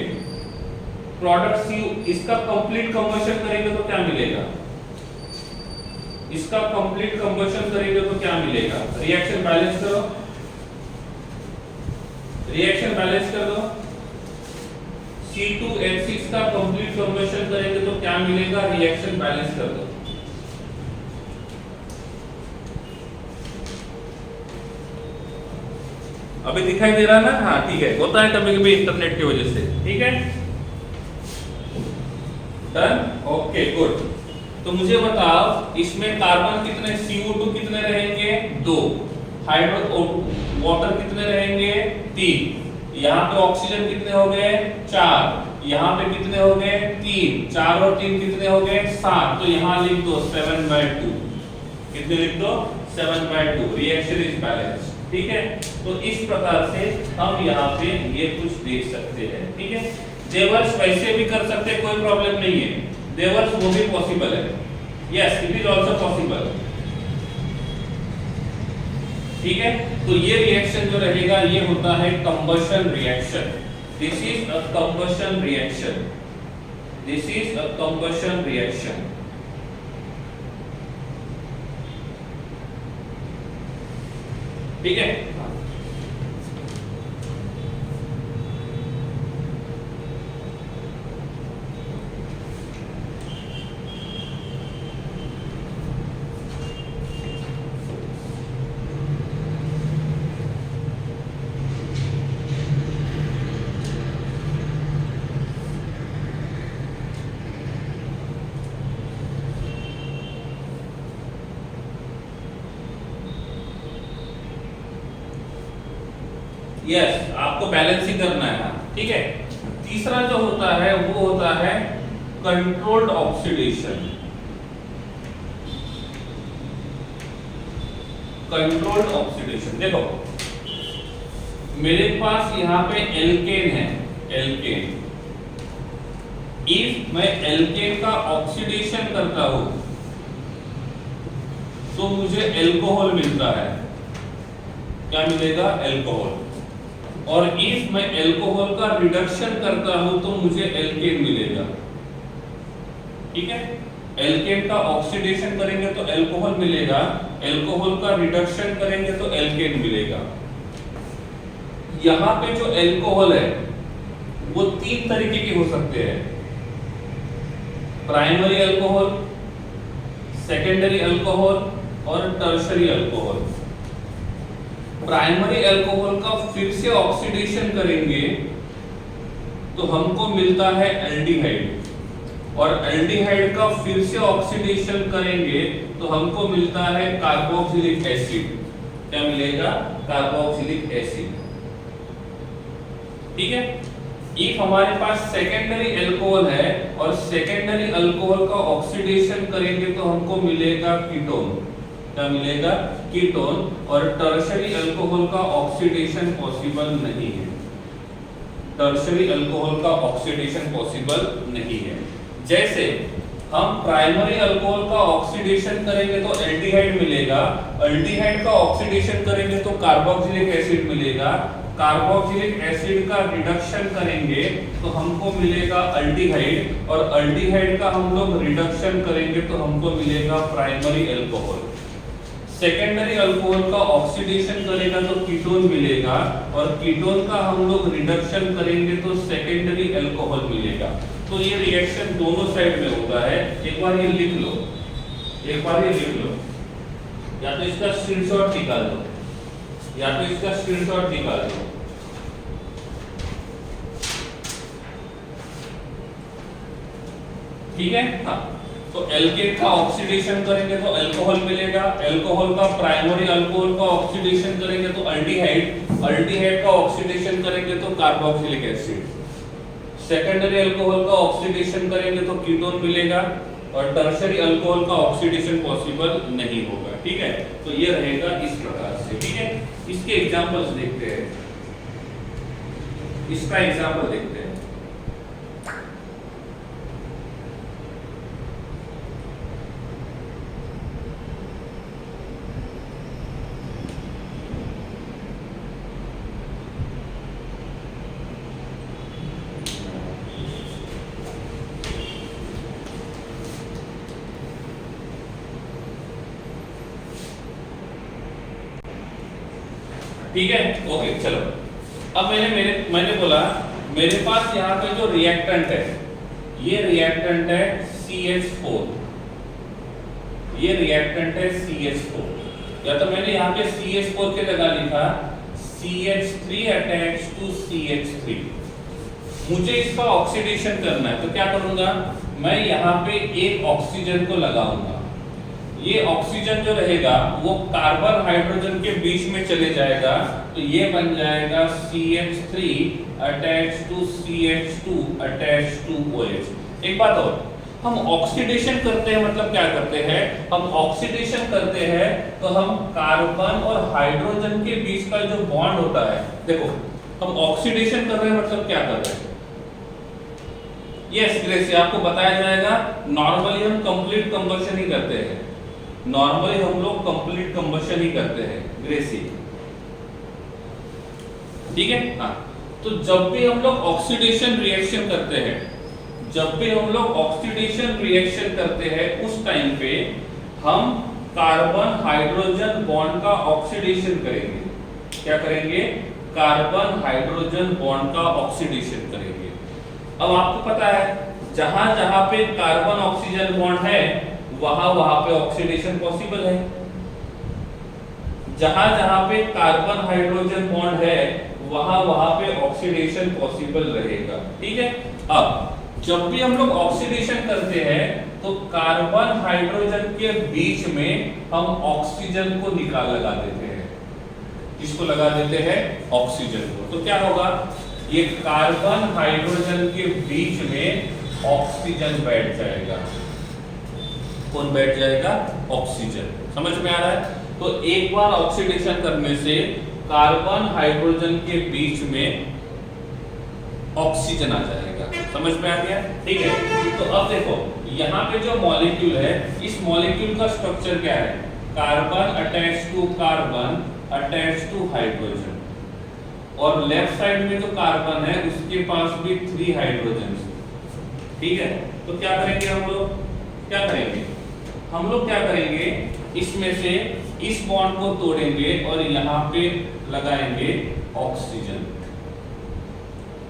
प्रोडक्ट C, इसका कंप्लीट कंबशन करेंगे तो क्या मिलेगा? इसका कंप्लीट कंबशन करेंगे तो क्या मिलेगा? रिएक्शन बैलेंस करो, रिएक्शन बैलेंस कर दो। C2H6 का कंप्लीट कंबशन करेंगे तो क्या मिलेगा? रिएक्शन बैलेंस कर दो। अभी दिखाई दे रहा ना? हाँ ठीक है, होता है कभी कभी इंटरनेट की वजह से। ठीक है, डन, ओके गुड। तो मुझे बताओ इसमें कार्बन कितने, CO2 कितने रहेंगे? 2। हाइड्रो वाटर कितने रहेंगे? 3। यहाँ पे ऑक्सीजन कितने हो गए? 4। यहाँ पे कितने हो गए? 3। 4 और 3 कितने हो गए? 7। तो यहाँ लिख दो 7/2। कितने लिख दो? 7/2। Reaction is balance. ठीक है, तो इस प्रकार से हम यहाँ पे ये कुछ देख सकते हैं। ठीक है, देवर्स वैसे भी कर सकते हैं, कोई प्रॉब्लम नहीं है। देवर्स वो भी पॉसिबल है, yes it is also possible. ठीक है, तो ये रिएक्शन जो रहेगा ये होता है combustion reaction. This is a combustion reaction, this is a combustion reaction. ठीक है, यस आपको बैलेंसिंग करना है। ठीक है, तीसरा जो होता है वो होता है कंट्रोल्ड ऑक्सीडेशन। कंट्रोल्ड ऑक्सीडेशन, देखो मेरे पास यहाँ पे एल्केन है, एल्केन। इफ मैं एल्केन का ऑक्सीडेशन करता हूं तो मुझे एल्कोहल मिलता है। क्या मिलेगा? एल्कोहल। और इफ मैं एल्कोहल का रिडक्शन करता हूं तो मुझे एल्केन मिलेगा। ठीक है, एल्केन का ऑक्सीडेशन करेंगे तो एल्कोहल मिलेगा, एल्कोहल का रिडक्शन करेंगे तो एल्केन मिलेगा। यहां पे जो एल्कोहल है वो 3 तरीके के हो सकते हैं, प्राइमरी अल्कोहल, सेकेंडरी अल्कोहल और टर्शरी अल्कोहल। प्राइमरी अल्कोहल का फिर से ऑक्सीडेशन करेंगे तो हमको मिलता है एल्डिहाइड, और एल्डिहाइड का फिर से ऑक्सीडेशन करेंगे तो हमको मिलता है कार्बोक्सिलिक एसिड। क्या मिलेगा? Carboxylic acid. ठीक है। इफ हमारे पास सेकेंडरी अल्कोहल है और सेकेंडरी अल्कोहल का ऑक्सीडेशन करेंगे तो हमको मिलेगा कीटोन। क्या मिलेगा? कीटोन। और टर्शरी अल्कोहल का ऑक्सीडेशन पॉसिबल नहीं है। टर्शरी अल्कोहल का ऑक्सीडेशन पॉसिबल नहीं है। जैसे हम प्राइमरी अल्कोहल का ऑक्सीडेशन करेंगे तो एल्डिहाइड मिलेगा, एल्डिहाइड का ऑक्सीडेशन करेंगे तो कार्बोक्सिलिक एसिड मिलेगा, कार्बोक्सिलिक एसिड का रिडक्शन करेंगे तो हमको मिलेगा अल्डिहाइड, और अल्डिहाइड का हम लोग रिडक्शन करेंगे तो हमको मिलेगा प्राइमरी अल्कोहल। सेकेंडरी अल्कोहल का ऑक्सीडेशन करेगा तो कीटोन मिलेगा, और कीटोन का हम लोग रिडक्शन करेंगे तो सेकेंडरी अल्कोहल मिलेगा। तो ये रिएक्शन दोनों साइड में होता है। एक बार ये लिख लो, एक बार ये लिख लो, या तो इसका स्क्रीनशॉट निकाल लो, या तो इसका स्क्रीनशॉट निकाल लो। ठीक है। हाँ, तो एल्केन का ऑक्सीडेशन करेंगे तो अल्कोहल मिलेगा, अल्कोहल का प्राइमरी अल्कोहल का ऑक्सीडेशन करेंगे तो अल्डिहाइड, अल्डिहाइड का ऑक्सीडेशन करेंगे तो कार्बोक्सिलिक एसिड, सेकेंडरी अल्कोहल का ऑक्सीडेशन करेंगे तो कीटोन मिलेगा, और टर्शरी अल्कोहल का ऑक्सीडेशन पॉसिबल नहीं होगा। ठीक है। तो ये रहेगा इस प्रकार से। ठीक है। इसके एग्जांपल्स देखते हैं, इसका एग्जांपल देखते हैं। ठीक है। ओके, चलो। अब मैंने बोला मेरे पास यहाँ पे जो रिएक्टेंट है, ये रिएक्टेंट है CH4, ये रिएक्टेंट है CH4, या तो मैंने यहाँ पे CH4 के जगह लिखा CH3 अटैच टू CH3। मुझे इसका ऑक्सीडेशन करना है तो क्या करूंगा, मैं यहाँ पे एक ऑक्सीजन को लगाऊंगा। ये ऑक्सीजन जो रहेगा वो कार्बन हाइड्रोजन के बीच में चले जाएगा, तो ये बन जाएगा CH3 attach to CH2 attach to OH। एक बात और, हम ऑक्सीडेशन करते हैं मतलब क्या करते हैं, हम ऑक्सीडेशन करते हैं तो हम कार्बन और हाइड्रोजन के बीच का जो बॉन्ड होता है, देखो हम ऑक्सीडेशन कर रहे हैं मतलब क्या कर रहे हैं। यस ग्रेसी, आपको बताया जाएगा। नॉर्मली हम कंप्लीट कंबशन ही करते हैं, नॉर्मली हम लोग कंप्लीट कंबशन ही करते हैं ग्रेसी। ठीक है। हाँ, तो जब भी हम लोग ऑक्सीडेशन रिएक्शन करते हैं, जब भी हम लोग ऑक्सीडेशन रिएक्शन करते हैं उस टाइम पे हम कार्बन हाइड्रोजन बॉन्ड का ऑक्सीडेशन करेंगे। क्या करेंगे? कार्बन हाइड्रोजन बॉन्ड का ऑक्सीडेशन करेंगे। अब आपको पता है जहां जहां पे कार्बन ऑक्सीजन बॉन्ड है वहां पे ऑक्सीडेशन पॉसिबल है, जहां जहां पे कार्बन हाइड्रोजन बॉन्ड है वहां पे ऑक्सीडेशन पॉसिबल रहेगा। ठीक है। अब जब भी हम लोग ऑक्सीडेशन करते हैं तो कार्बन हाइड्रोजन के बीच में हम ऑक्सीजन को लगा देते हैं। इसको लगा देते हैं ऑक्सीजन को, तो क्या होगा, ये कार्बन हाइड्रोजन के बीच में ऑक्सीजन बैठ जाएगा। कौन बैठ जाएगा? ऑक्सीजन। समझ में आ रहा है? तो एक बार ऑक्सीडेशन करने से कार्बन हाइड्रोजन के बीच में ऑक्सीजन आ जाएगा। समझ में आ गया? ठीक है। तो अब देखो यहाँ पे जो मॉलिक्यूल है, इस मॉलिक्यूल का स्ट्रक्चर क्या है? Carbon attach to carbon attach to hydrogen, और लेफ्ट साइड में जो कार्बन है उसके पास भी 3 हाइड्रोजन। ठीक है। तो क्या करेंगे हम लोग? क्या करेंगे हम लोग? क्या करेंगे, इसमें से इस बॉन्ड को तोड़ेंगे और यहाँ पे लगाएंगे ऑक्सीजन,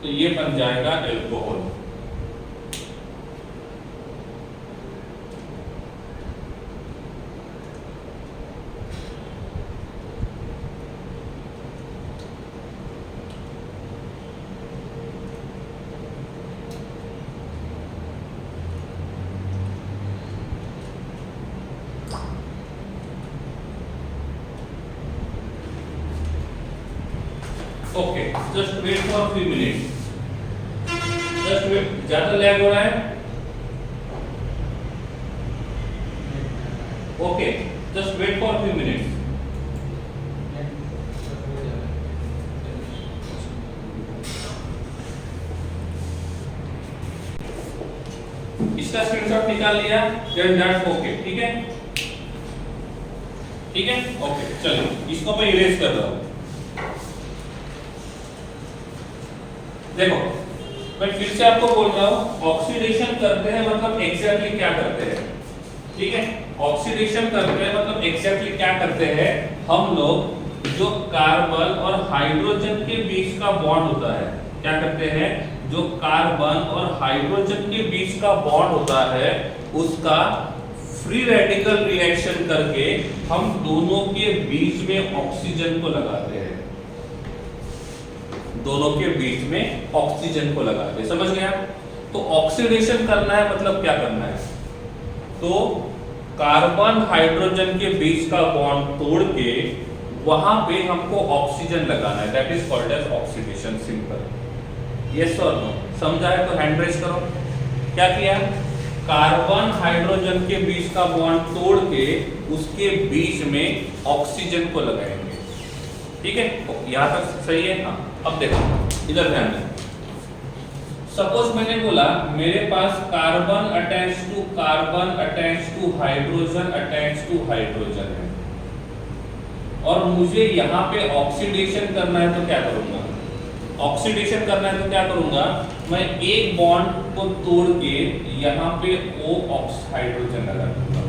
तो ये बन जाएगा alcohol. Okay, just wait for 3 minute, just wait, ज्यादा लैग हो रहा है। Okay, just wait for 3 minutes. इसका स्क्रीनशॉट निकाल लिया, देन दैट्स ओके, ठीक है, ठीक है, ओके। चलिए इसको मैं इरेज कर रहा हूं। देखो मैं फिर से आपको बोल रहा हूं, ऑक्सीडेशन करते हैं मतलब एग्जैक्टली क्या करते हैं, ठीक है। ऑक्सीडेशन करते हैं मतलब एग्जैक्टली क्या करते हैं, हम लोग जो कार्बन और हाइड्रोजन के बीच का बॉन्ड होता है, क्या करते हैं, जो कार्बन और हाइड्रोजन के बीच का बॉन्ड होता है उसका फ्री रेडिकल रिएक्शन करके हम दोनों के बीच में ऑक्सीजन को लगाते हैं, दोनों के बीच में ऑक्सीजन को लगाते हैं, समझ गया। तो ऑक्सीडेशन करना है मतलब क्या करना है, तो कार्बन हाइड्रोजन के बीच का बॉन्ड तोड़ के वहां पे हमको ऑक्सीजन लगाना है, that is called as oxidation, simple. Yes और नो, समझा है तो हैंड रेज करो। क्या किया, कार्बन हाइड्रोजन के बीच का बॉन्ड तोड़ के उसके बीच में ऑक्सीजन को लगाएंगे, ठीक है, यहां तक सही है। हाँ, अब देखो इधर ध्यान दें। सपोज मैंने बोला मेरे पास carbon attach to carbon attach to hydrogen attach to hydrogen है और मुझे यहाँ पे ऑक्सीडेशन करना है, तो क्या करूंगा, ऑक्सीडेशन करना है तो क्या करूंगा, मैं एक बॉन्ड को तोड़ के यहाँ पे O हाइड्रोजन लगा दूंगा।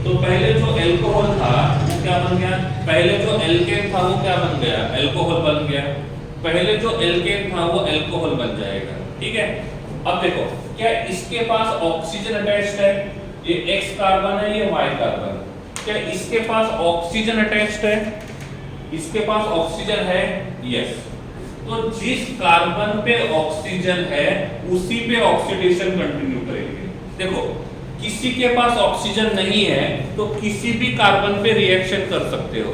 तो पहले जो एल्कोहल था वो क्या बन गया, पहले जो एल्केन था वो क्या बन गया, एल्कोहल बन गया, पहले जो एल्केन था वो एल्कोहल बन जाएगा, ठीक है। अब देखो क्या इसके पास ऑक्सीजन अटैच्ड है, ये X कार्बन है, ये Y कार्बन, क्या इसके पास ऑक्सीजन अटैच्ड है, इसके पास ऑक्सीजन है, यस। तो जिस कार्बन पे ऑक्सीजन है उसी पे ऑक्सीडेशन कंटिन्यू करेंगे। देखो किसी के पास ऑक्सीजन नहीं है तो किसी भी कार्बन पे रिएक्शन कर सकते हो।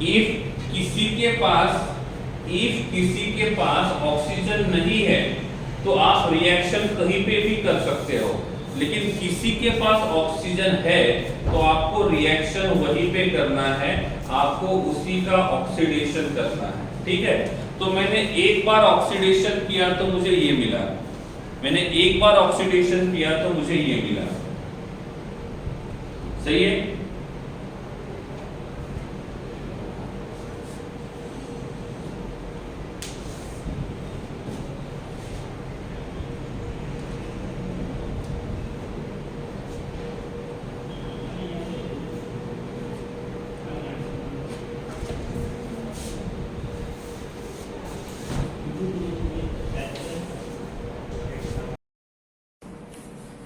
इफ किसी के पास ऑक्सीजन नहीं है तो आप रिएक्शन कहीं पे भी कर सकते हो, लेकिन किसी के पास ऑक्सीजन है तो आपको रिएक्शन वहीं पे करना है, आपको उसी का ऑक्सीडेशन करना है, ठीक है। तो मैंने एक बार ऑक्सीडेशन किया तो मुझे ये मिला, मैंने एक बार ऑक्सीडेशन किया तो मुझे ये मिला, सही है।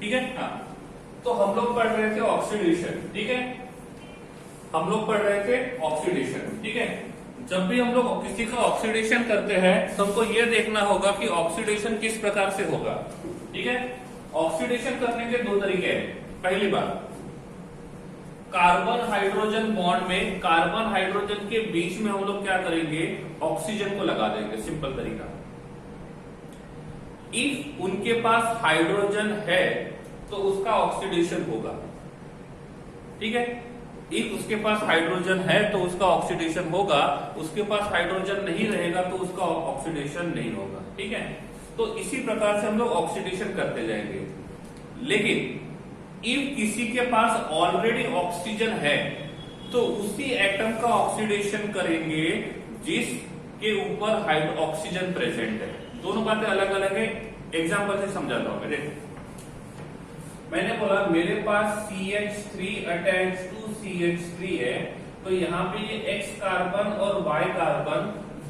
ठीक है, हाँ। तो हम लोग पढ़ रहे थे ऑक्सीडेशन, ठीक है, हम लोग पढ़ रहे थे ऑक्सीडेशन, ठीक है। जब भी हम लोग किसी का ऑक्सीडेशन करते हैं तो हमको यह देखना होगा कि ऑक्सीडेशन किस प्रकार से होगा, ठीक है। ऑक्सीडेशन करने के दो तरीके हैं। पहली बात, कार्बन हाइड्रोजन बॉन्ड में कार्बन हाइड्रोजन के बीच में हम लोग क्या करेंगे, ऑक्सीजन को लगा देंगे, सिंपल तरीका। इफ उनके पास हाइड्रोजन है तो उसका ऑक्सीडेशन होगा, ठीक है। इफ उसके पास हाइड्रोजन है तो उसका ऑक्सीडेशन होगा, उसके पास हाइड्रोजन नहीं रहेगा तो उसका ऑक्सीडेशन नहीं होगा, ठीक है। तो इसी प्रकार से हम लोग ऑक्सीडेशन करते जाएंगे। लेकिन इफ किसी के पास ऑलरेडी ऑक्सीजन है तो उसी एटम का ऑक्सीडेशन करेंगे जिसके ऊपर ऑक्सीजन प्रेजेंट है। दोनों बातें अलग अलग है, एग्जांपल से समझाता हूं मैं। देखो मैंने बोला मेरे पास CH3 अटैच टू CH3 है, तो यहाँ पे ये X कार्बन और Y कार्बन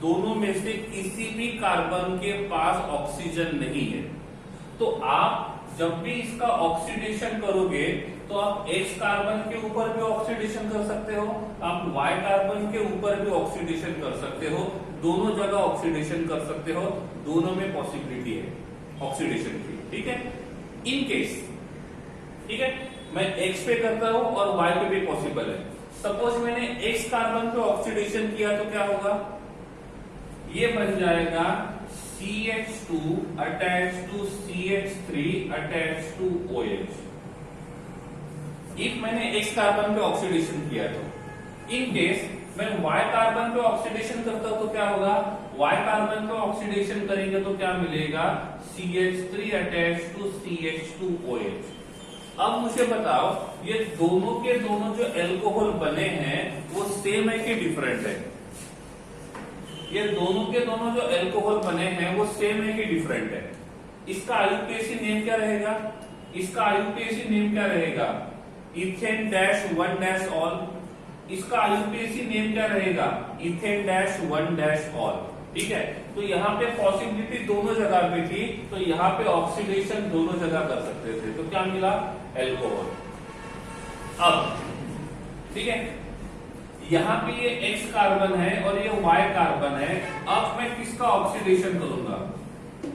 दोनों में से किसी भी कार्बन के पास ऑक्सीजन नहीं है। तो आप जब भी इसका ऑक्सीडेशन करोगे तो आप X कार्बन के ऊपर भी ऑक्सीडेशन कर सकते हो, आप Y कार्बन के ऊपर भी ऑक्सीडेशन कर सकते हो, दोनों जगह ऑक्सीडेशन कर सकते हो, दोनों में पॉसिबिलिटी है ऑक्सीडेशन की, ठीक है। इन केस, ठीक है, मैं X पे करता हूं और Y पे भी पॉसिबल है। सपोज मैंने X कार्बन पे ऑक्सीडेशन किया तो क्या होगा, ये बन जाएगा CH2 attach to CH3 attach to OH। If मैंने X कार्बन पे ऑक्सीडेशन किया तो, इन केस मैं Y कार्बन पे ऑक्सीडेशन करता हूं तो क्या होगा, Y कार्बन पे ऑक्सीडेशन करेंगे तो क्या मिलेगा, CH3 अटैच टू CH2OH। अब मुझे बताओ ये दोनों के दोनों जो एल्कोहल बने हैं वो सेम है कि डिफरेंट है? ये दोनों के दोनों जो एल्कोहल बने हैं वो सेम है कि डिफरेंट है? इसका आईयूपीएसी नेम क्या रहेगा, इसका आईयूपीएसी नेम क्या रहेगा, इथेन डैश 1 डैश ऑल। इसका आईयूपीएसी नेम क्या रहेगा, इथेन डैश 1 डैश ऑल। ठीक है, तो यहाँ पे पॉसिबिलिटी दोनों जगह पे थी, तो यहाँ पे ऑक्सीडेशन दोनों जगह कर सकते थे, तो क्या मिला, एल्कोहल। अब ठीक है, यहाँ पे ये X कार्बन है और ये Y कार्बन है। अब मैं किसका ऑक्सीडेशन करूंगा,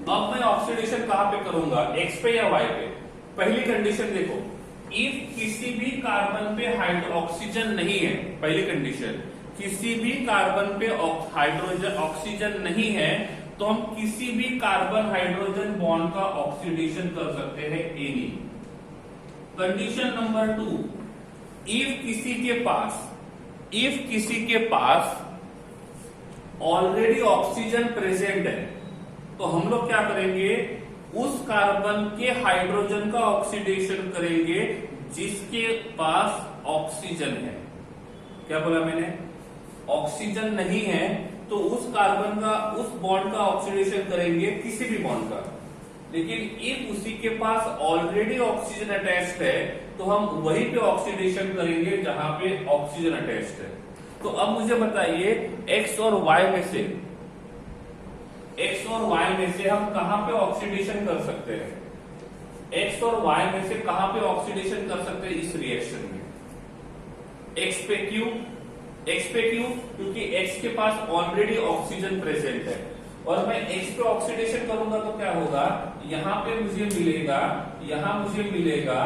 अब मैं ऑक्सीडेशन कहाँ पे करूंगा, X पे या Y पे? पहली कंडीशन देखो, इफ किसी भी कार्बन पे ऑक्सीजन नहीं है, पहली कंडीशन, किसी भी कार्बन पे हाइड्रोजन ऑक्सीजन नहीं है तो हम किसी भी कार्बन हाइड्रोजन बॉन्ड का ऑक्सीडेशन कर सकते हैं एनी। कंडीशन नंबर 2, इफ किसी के पास ऑलरेडी ऑक्सीजन प्रेजेंट है तो हम लोग क्या करेंगे, उस कार्बन के हाइड्रोजन का ऑक्सीडेशन करेंगे जिसके पास ऑक्सीजन है। क्या बोला मैंने, ऑक्सीजन नहीं है तो उस कार्बन का, उस बॉन्ड का ऑक्सीडेशन करेंगे, किसी भी बॉन्ड का। लेकिन इफ उसी के पास ऑलरेडी ऑक्सीजन अटैच्ड है तो हम वहीं पे ऑक्सीडेशन करेंगे जहां पे ऑक्सीजन अटैच्ड है। तो अब मुझे बताइए X और Y में से, X और Y में से हम कहां पे ऑक्सीडेशन कर सकते हैं, X और Y में से कहां पे ऑक्सीडेशन कर सकते हैं इस रिएक्शन में? X पे क्यों, X पे क्यों, क्योंकि X के पास ऑलरेडी ऑक्सीजन प्रेजेंट है और मैं X पे ऑक्सीडेशन करूंगा तो क्या होगा, यहां पे मुझे मिलेगा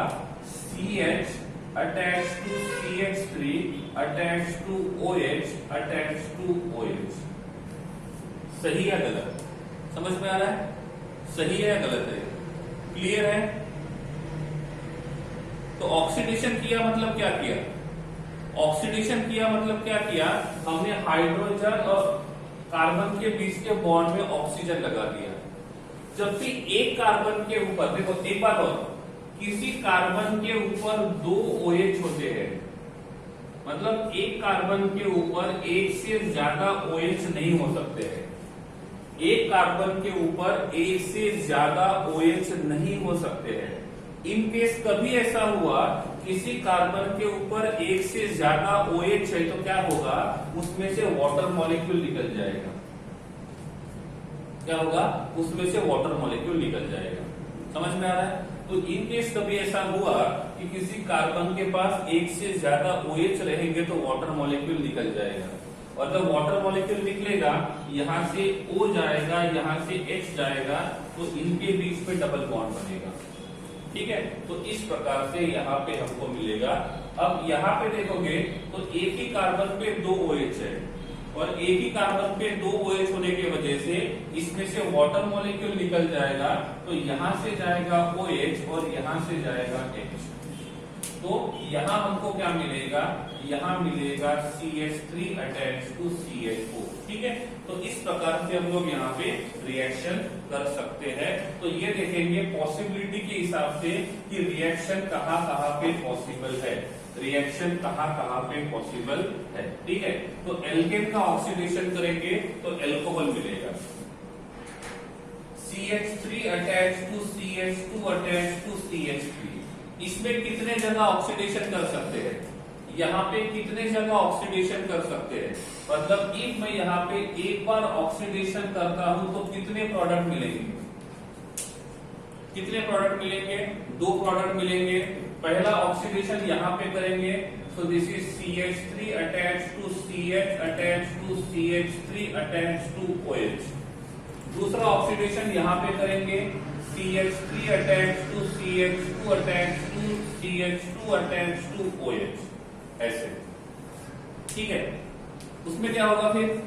CH attach to CH3 attach to OH attach to OH। सही है गलत, समझ में आ रहा है, सही है या गलत है, क्लियर है? तो ऑक्सीडेशन किया मतलब क्या किया, ऑक्सीडेशन किया मतलब क्या किया, हमने हाइड्रोजन और कार्बन के बीच के बॉन्ड में ऑक्सीजन लगा दिया। जब भी एक कार्बन के ऊपर, देखो एक बात और, किसी कार्बन के ऊपर 2 OH होते हैं, मतलब एक कार्बन के ऊपर एक से ज्यादा OH नहीं हो सकते हैं, एक कार्बन के ऊपर एक से ज्यादा OH नहीं हो सकते हैं। इन केस कभी ऐसा हुआ किसी कार्बन के ऊपर एक से ज्यादा OH है तो क्या होगा, उसमें से वाटर मॉलिक्यूल निकल जाएगा। क्या होगा, उसमें से वाटर मॉलिक्यूल निकल जाएगा। समझ में आ रहा है? तो इन केस कभी ऐसा हुआ कि किसी कार्बन के पास एक से ज्यादा OH रहेंगे तो वाटर मॉलिक्यूल निकल जाएगा, और जब वाटर मॉलिक्यूल निकलेगा यहाँ से O जाएगा, यहाँ से H जाएगा, तो इनके बीच में डबल बॉन्ड बनेगा। ठीक है, तो इस प्रकार से यहाँ पे हमको मिलेगा। अब यहाँ पे देखोगे तो एक ही कार्बन पे 2 OH है और एक ही कार्बन पे 2 OH होने की वजह से इसमें से वाटर मॉलिक्यूल निकल जाएगा, तो यहाँ से जाएगा OH और यहाँ से जाएगा H। तो यहाँ हमको क्या मिलेगा, यहाँ मिलेगा CH3 अटैच टू CH4। ठीक है, तो इस प्रकार से हम लोग यहाँ पे रिएक्शन कर सकते हैं। तो ये देखेंगे पॉसिबिलिटी के हिसाब से कि रिएक्शन कहाँ कहाँ पे पॉसिबल है, रिएक्शन कहाँ कहाँ पे पॉसिबल है। ठीक है, तो एल्केन का ऑक्सीडेशन करेंगे तो एल्कोहल मिलेगा, CH3 attach to CH2 attach to CH3। इसमें कितने जगह ऑक्सीडेशन कर सकते हैं, यहाँ पे कितने जगह ऑक्सीडेशन कर सकते हैं, मतलब इफ मैं यहाँ पे एक बार ऑक्सीडेशन करता हूं तो कितने प्रोडक्ट मिलेंगे, कितने प्रोडक्ट मिलेंगे, 2 प्रोडक्ट मिलेंगे। पहला ऑक्सीडेशन यहाँ पे करेंगे, so this is CH3 attached to CH attached to CH3 attached to OH। दूसरा ऑक्सीडेशन यहाँ पे करेंगे, CH3 attached to CH2 attached to CH2 attached to OH, ऐसे। ठीक है, उसमें क्या होगा फिर,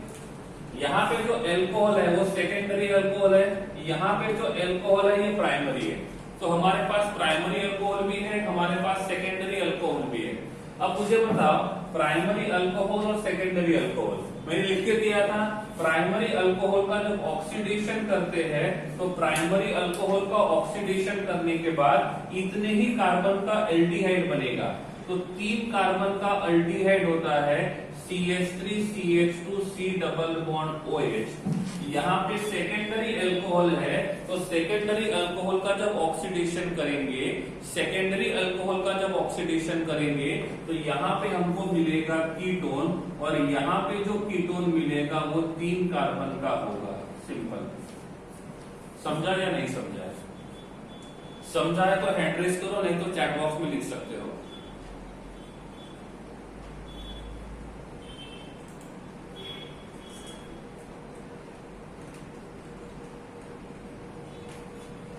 यहाँ पे जो एल्कोहल है वो सेकेंडरी अल्कोहल है, यहाँ पे जो एल्कोहल है ये प्राइमरी है। तो हमारे पास प्राइमरी अल्कोहल भी है, हमारे पास सेकेंडरी अल्कोहल भी है। अब मुझे बताओ प्राइमरी अल्कोहल और सेकेंडरी अल्कोहल मैंने लिख के दिया था। प्राइमरी अल्कोहल का जब ऑक्सीडेशन करते हैं तो प्राइमरी अल्कोहल का ऑक्सीडेशन करने के बाद इतने ही कार्बन का एल्डिहाइड बनेगा। तो 3 कार्बन का एल्डिहाइड होता है CH3 CH2 C double bond OH। यहाँ पे सेकेंडरी अल्कोहल है तो सेकेंडरी अल्कोहल का जब ऑक्सीडेशन करेंगे, सेकेंडरी अल्कोहल का जब ऑक्सीडेशन करेंगे तो यहाँ पे हमको मिलेगा कीटोन, और यहाँ पे जो कीटोन मिलेगा वो 3 कार्बन का होगा। सिंपल। समझा या नहीं समझा? समझा है तो हैंड रेज करो, नहीं तो चैट बॉक्स में लिख सकते हो।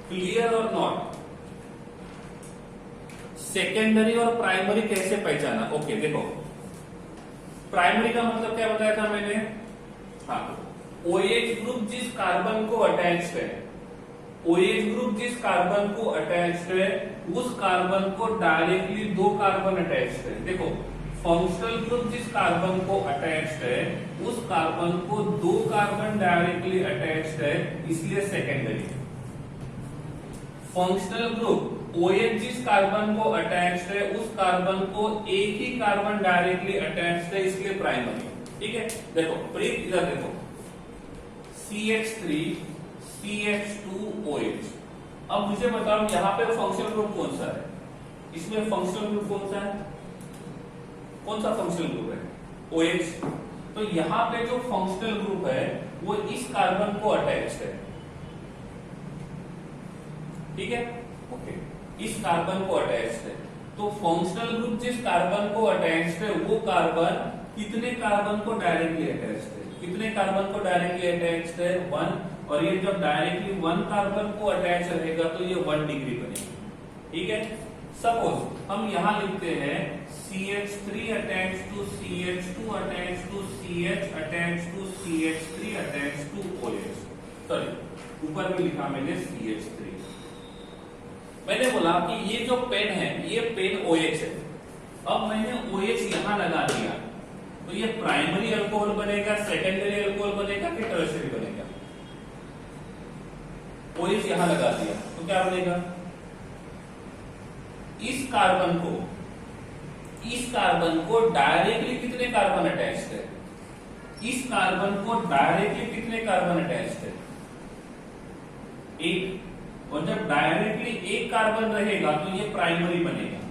क्लियर और नॉट? सेकेंडरी और प्राइमरी कैसे पहचाना? ओके देखो, प्राइमरी का मतलब क्या बताया था मैंने? हाँ, OH ग्रुप जिस कार्बन को अटैच्ड है, OH ग्रुप जिस कार्बन को अटैच्ड है उस कार्बन को डायरेक्टली 2 कार्बन अटैच्ड है। देखो, फंक्शनल ग्रुप जिस कार्बन को अटैच्ड है उस कार्बन को 2 कार्बन डायरेक्टली अटैच्ड है, इसलिए सेकेंडरी। फंक्शनल ग्रुप OH जिस कार्बन को अटैच्ड है उस कार्बन को एक ही कार्बन डायरेक्टली अटैच्ड है, इसलिए प्राइमरी। ठीक है, देखो प्रीत इधर देखो, CH3 CH2 OH। अब मुझे बताओ यहाँ पे फंक्शनल ग्रुप कौन सा है? इसमें फंक्शनल ग्रुप कौन सा है? कौन सा फंक्शनल ग्रुप है? OH। तो यहाँ पे जो फंक्शनल ग्रुप है वो इस कार्बन को अटैच्ड है। ठीक है, ओके, इस कार्बन को अटैच्ड है। तो फंक्शनल ग्रुप जिस कार्बन को अटैच्ड है वो कार्बन कितने कार्बन को डायरेक्टली अटैच्ड है? कितने कार्बन को डायरेक्टली अटैच्ड है? 1। और ये जब डायरेक्टली 1 कार्बन को अटैच रहेगा तो ये 1 डिग्री बनेगी। ठीक है, सपोज हम यहां लिखते हैं CH3 attach to CH2 attach to CH attach to CH3 attach to OH। Sorry, ऊपर में लिखा मैंने CH3। मैंने बोला कि ये जो पेन है ये पेन OH है। अब मैंने OH यहां लगा दिया तो ये प्राइमरी अल्कोहल बनेगा, सेकेंडरी अल्कोहल बनेगा कि टर्शियरी बनेगा? OH यहां लगा दिया तो क्या बनेगा? इस कार्बन को डायरेक्टली कितने कार्बन अटैच्ड है? इस कार्बन को डायरेक्टली कितने कार्बन अटैच्ड है? 1। और जब डायरेक्टली 1 कार्बन रहेगा तो ये प्राइमरी बनेगा।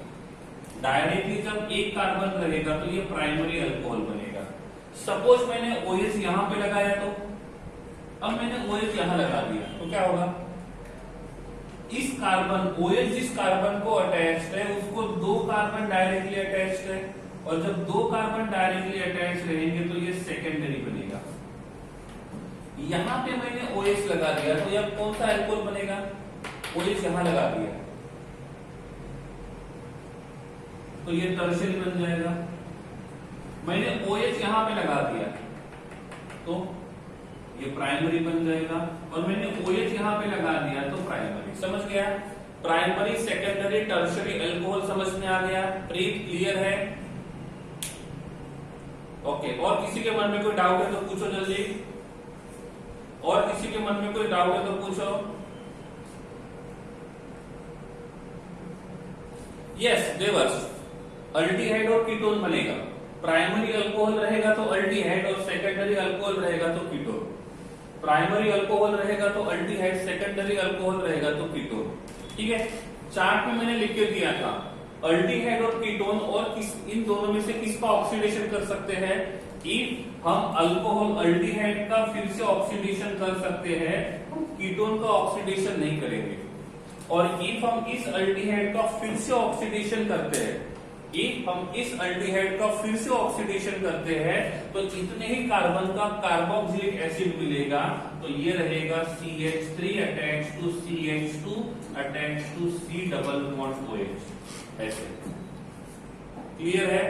डायरेक्टली जब 1 कार्बन रहेगा तो ये प्राइमरी अल्कोहल बनेगा। सपोज मैंने OH यहां पे लगाया तो अब मैंने OH यहां लगा दिया तो क्या होगा? इस कार्बन OH जिस कार्बन को अटैच्ड है उसको 2 कार्बन डायरेक्टली अटैच्ड है, और जब 2 कार्बन डायरेक्टली अटैच्ड रहेंगे तो ये सेकेंडरी बनेगा। यहां पे मैंने OH लगा दिया तो यह कौन सा अल्कोहल बनेगा? OH यहां लगा दिया तो ये टर्शियरी बन जाएगा। मैंने OH यहां पे लगा दिया तो ये प्राइमरी बन जाएगा, और मैंने OH यहां पे लगा दिया तो प्राइमरी। समझ गया? प्राइमरी, सेकेंडरी, टर्शियरी अल्कोहल समझ में आ गया? प्रीत क्लियर है? ओके, और किसी के मन में कोई डाउट है तो पूछो जल्दी। और किसी के मन में कोई डाउट है तो पूछो। यस देवर्ष, अल्डिहाइड और कीटोन बनेगा। प्राइमरी अल्कोहल रहेगा तो अल्डिहाइड, और सेकेंडरी अल्कोहल रहेगा तो कीटोन। प्राइमरी अल्कोहल रहेगा तो अल्डिहाइड, सेकेंडरी अल्कोहल रहेगा तो कीटोन। ठीक है, चार्ट में मैंने लिख के दिया था अल्डिहाइड और कीटोन, और इन दोनों में से किसका ऑक्सीडेशन कर सकते हैं? इफ हम अल्कोहल अल्डिहाइड का फिर से ऑक्सीडेशन कर सकते हैं, कीटोन का ऑक्सीडेशन नहीं करेंगे। और इफ हम इस अल्डिहाइड का फिर से ऑक्सीडेशन करते हैं, इफ हम इस अल्डिहाइड का फिर से ऑक्सीडेशन करते हैं तो इतने ही कार्बन का कार्बोक्सिलिक एसिड मिलेगा, तो ये रहेगा CH3 attach to CH2 attach to C double bond OH। ऐसे क्लियर है?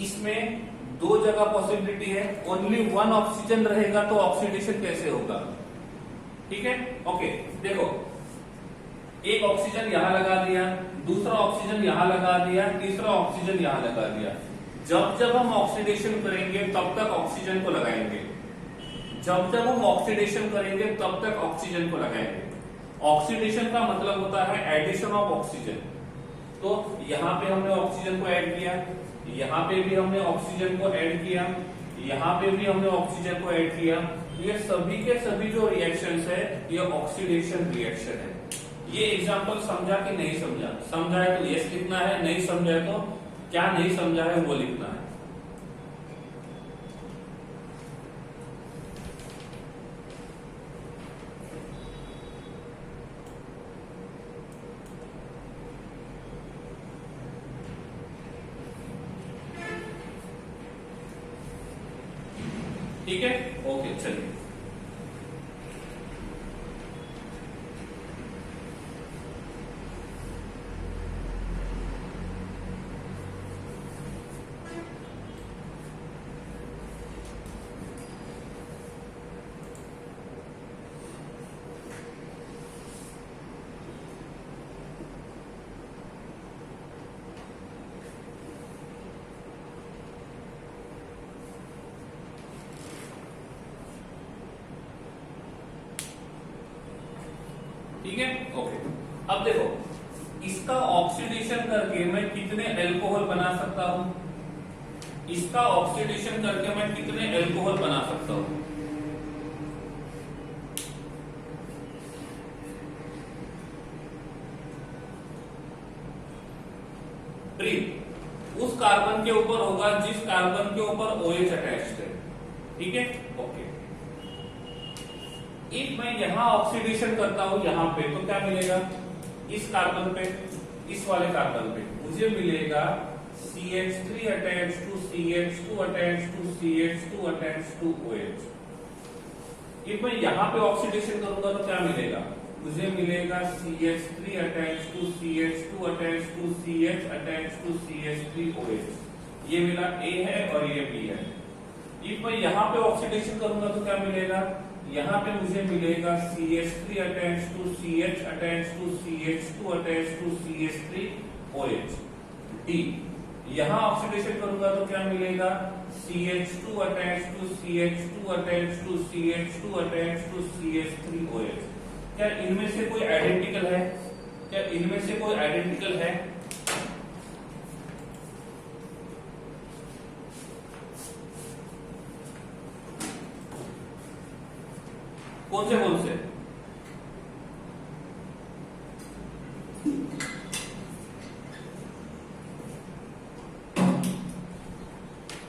इसमें दो जगह पॉसिबिलिटी है, ओनली वन ऑक्सीजन रहेगा तो ऑक्सीडेशन कैसे होगा? ठीक है, ओके। देखो, एक ऑक्सीजन यहां लगा दिया, दूसरा ऑक्सीजन यहां लगा दिया, तीसरा ऑक्सीजन यहां लगा दिया। जब जब हम ऑक्सीडेशन करेंगे तब तक ऑक्सीजन को लगाएंगे, जब जब हम ऑक्सीडेशन करेंगे तब तक ऑक्सीजन को लगाएंगे। ऑक्सीडेशन का मतलब होता है एडिशन ऑफ ऑक्सीजन। तो यहाँ पे हमने ऑक्सीजन को ऐड किया, यहाँ पे भी हमने ऑक्सीजन को ऐड किया, यहाँ पे भी हमने ऑक्सीजन को ऐड किया। ये सभी के सभी जो रिएक्शंस है ये ऑक्सीडेशन रिएक्शन है। ये एग्जांपल समझा कि नहीं समझा? समझा है तो यस लिखना है, नहीं समझा है तो क्या नहीं समझा है वो लिखना है। ठीक है, ओके, चलिए। ठीक है, ओके। अब देखो, इसका ऑक्सीडेशन करके मैं कितने अल्कोहल बना सकता हूं? इसका ऑक्सीडेशन करके मैं कितने अल्कोहल बना सकता हूं? उस कार्बन के ऊपर होगा जिस कार्बन के ऊपर OH अटैच्ड है। ठीक है, ओके। एक मैं यहां ऑक्सीडेशन करता हूं यहां पे, तो क्या मिलेगा? इस कार्बन पे, इस वाले कार्बन पे मुझे मिलेगा CH3 attached to CH2 attached to CH2 attached to OH। एक मैं यहां पे ऑक्सीडेशन करूंगा तो क्या मिलेगा? मुझे मिलेगा CH3 attached to CH2 attached to CH attached to CH3 OH। ये मेरा A है और ये B है। एक मैं यहां पे ऑक्सीडेशन करूंगा तो क्या मिलेगा? यहाँ पे मुझे मिलेगा CH3 attached to CH attached to CH2 attached to CH3 OH। D यहाँ ऑक्सीडेशन करूंगा तो क्या मिलेगा? CH2 attached to CH2 attached to CH2 attached to CH3 OH। क्या इनमें से कोई आइडेंटिकल है? क्या इनमें से कोई आइडेंटिकल है? कौन से कौन से?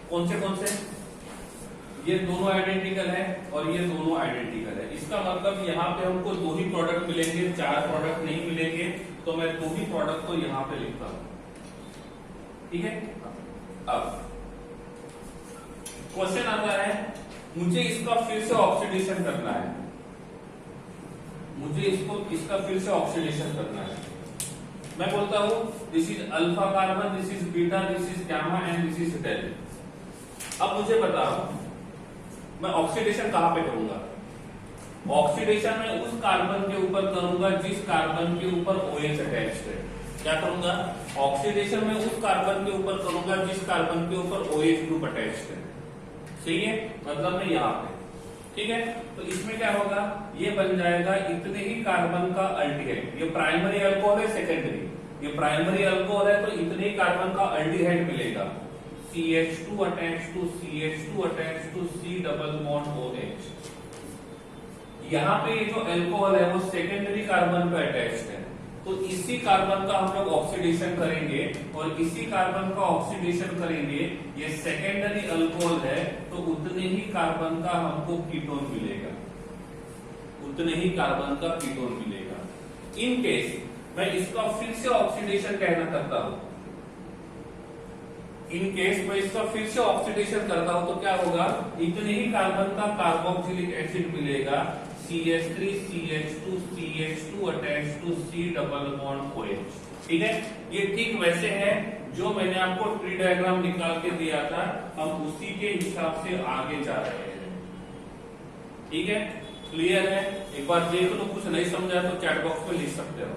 कौन से कौन से? ये दोनों आइडेंटिकल है और ये दोनों आइडेंटिकल है। इसका मतलब यहाँ पे हमको दो ही प्रोडक्ट मिलेंगे, चार प्रोडक्ट नहीं मिलेंगे, तो मैं दो ही प्रोडक्ट को यहाँ पे लिखता हूं। ठीक है, अब क्वेश्चन आता है, मुझे इसका फिर से ऑक्सीडेशन करना है, मुझे इसका फिर से ऑक्सीडेशन करना है। मैं बोलता हूं this is alpha carbon, this is beta, this is gamma and this is delta. अब मुझे बताओ मैं ऑक्सीडेशन कहां पे करूंगा? ऑक्सीडेशन में उस कार्बन के ऊपर करूंगा जिस कार्बन के ऊपर OH अटैच्ड है। क्या करूंगा? ऑक्सीडेशन में उस कार्बन के ऊपर करूंगा जिस कार्बन के ऊपर OH ग्रुप अटैच्ड है। सही है, मतलब मैं यहाँ पे। ठीक है, तो इसमें क्या होगा? ये बन जाएगा इतने ही कार्बन का अल्डिहाइड। ये प्राइमरी अल्कोहल है, सेकेंडरी। ये प्राइमरी अल्कोहल है तो इतने ही कार्बन का अल्डिहाइड मिलेगा। CH2 attached to CH2 attached to C double bond OH। यहाँ पे ये जो अल्कोहल है वो सेकेंडरी कार्बन पे अटैच्ड है, तो इसी कार्बन का हम लोग ऑक्सीडेशन करेंगे और इसी कार्बन का ऑक्सीडेशन करेंगे। ये सेकेंडरी अल्कोहल है तो उतने ही कार्बन का हमको कीटोन मिलेगा, उतने ही कार्बन का कीटोन मिलेगा। इन केस मैं इसका फिर से ऑक्सीडेशन कहना करता हूं, इन केस मैं इसका फिर से ऑक्सीडेशन करता हूं तो क्या होगा? इतने ही कार्बन का कार्बोक्सिलिक एसिड मिलेगा, CH3 CH2 CH2 attached to C double bond OH। ठीक है, ये ठीक वैसे है जो मैंने आपको ट्री डायग्राम निकाल के दिया था हम उसी के हिसाब से आगे जा रहे हैं। ठीक है, क्लियर है? एक बार देख लो, कुछ नहीं समझा तो चैट बॉक्स में लिख सकते हो।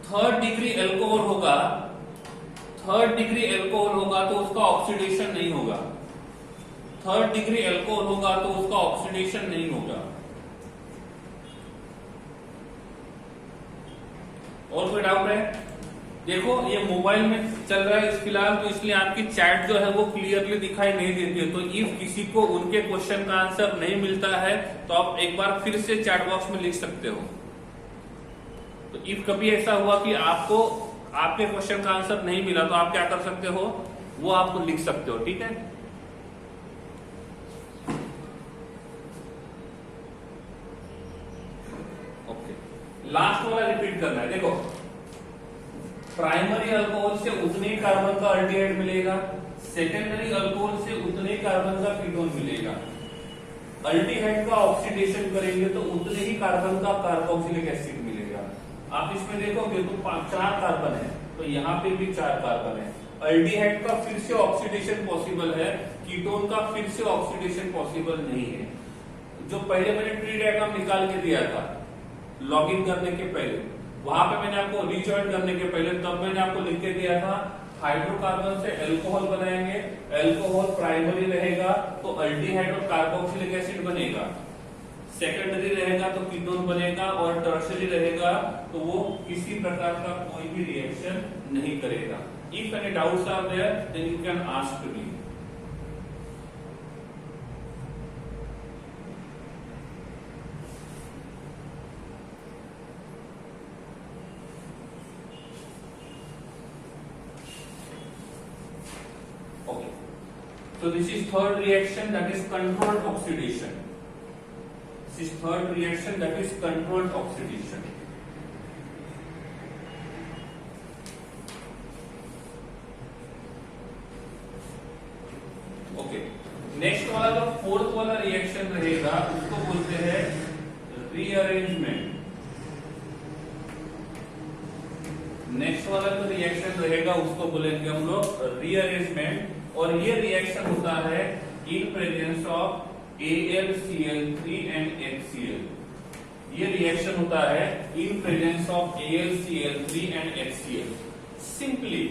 थर्ड डिग्री एल्कोहल होगा, थर्ड डिग्री एल्कोहल होगा तो उसका ऑक्सीडेशन नहीं होगा। थर्ड डिग्री एल्कोहल होगा तो उसका ऑक्सीडेशन नहीं होगा। और कोई डाउट है? देखो ये मोबाइल में चल रहा है फिलहाल, तो इसलिए आपकी चैट जो है वो क्लियरली दिखाई नहीं देती है। तो इफ किसी को उनके क्वेश्चन का आंसर नहीं मिलता है तो आप एक बार फिर से चैट बॉक्स में लिख सकते हो। तो इफ कभी ऐसा हुआ कि आपको आपके क्वेश्चन का आंसर नहीं मिला तो आप क्या कर सकते हो, वो आप लिख सकते हो। ठीक है, ओके, लास्ट वाला रिपीट करना है। देखो, प्राइमरी अल्कोहल से उतने कार्बन का अल्डिहाइड मिलेगा, सेकेंडरी अल्कोहल से उतने कार्बन का कीटोन मिलेगा। अल्डिहाइड का ऑक्सीडेशन करेंगे तो उतने ही कार्बन का कार्बोक्सिलिक एसिड मिलेगा। आप इसमें देखोगे तो 4 कार्बन है, तो यहाँ पे भी 4 कार्बन है। अल्डिहाइड का फिर से ऑक्सीडेशन पॉसिबल है, कीटोन का फिर से ऑक्सीडेशन पॉसिबल नहीं है। जो पहले मैंने ट्री डायग्राम निकाल के दिया था लॉगिन करने के पहले, वहां पे मैंने आपको रिजॉइन करने के पहले तब मैंने आपको लिख के दिया था हाइड्रोकार्बन से एल्कोहल बनाएंगे, एल्कोहल प्राइमरी रहेगा तो अल्डिहाइड और कार्बोक्सिलिक एसिड बनेगा, सेकेंडरी रहेगा तो कीटोन बनेगा, और टर्शियरी रहेगा तो वो किसी प्रकार का कोई भी रिएक्शन नहीं करेगा। If any doubts are there then you can ask me. Okay, so this is third reaction, that is controlled oxidation. This is third reaction, that is controlled oxidation. Okay, next वाला जो fourth वाला reaction रहेगा उसको बोलते हैं rearrangement. Next वाला जो reaction रहेगा उसको बोलेंगे हम लोग रीअरेंजमेंट, और ये रिएक्शन होता है in presence of AlCl3 and HCl। ये रिएक्शन होता है in presence of AlCl3 and HCl। Simply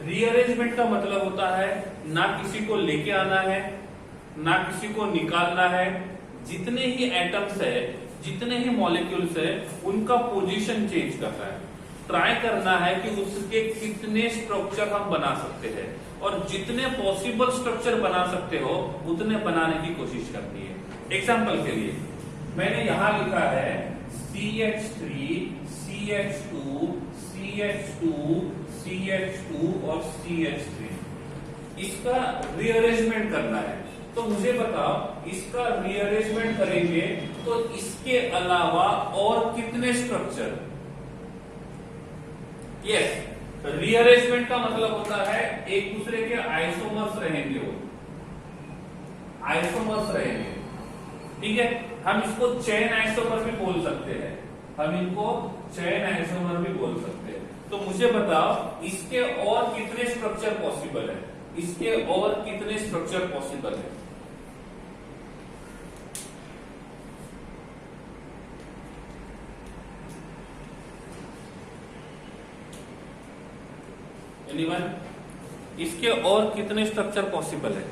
rearrangement का मतलब होता है ना किसी को लेके आना है ना किसी को निकालना है, जितने ही एटम्स है जितने ही मॉलिक्यूल्स है उनका पोजीशन चेंज करना है। ट्राई करना है कि उसके कितने स्ट्रक्चर हम बना सकते हैं, और जितने पॉसिबल स्ट्रक्चर बना सकते हो उतने बनाने की कोशिश करनी है। एग्जांपल के लिए मैंने यहां लिखा है CH3, CH2, CH2, CH2 और CH3। इसका रीअरेंजमेंट करना है, तो मुझे बताओ इसका रीअरेंजमेंट करेंगे तो इसके अलावा और कितने स्ट्रक्चर। यस, रीअरेंजमेंट का मतलब होता है एक दूसरे के आइसोमर्स रहेंगे, वो आइसोमर्स रहेंगे। ठीक है, हम इसको चेन आइसोमर भी बोल सकते हैं, हम इनको चेन आइसोमर भी बोल सकते हैं। तो मुझे बताओ इसके और कितने स्ट्रक्चर पॉसिबल है, इसके और कितने स्ट्रक्चर पॉसिबल है। एनीवन? इसके और कितने स्ट्रक्चर पॉसिबल है?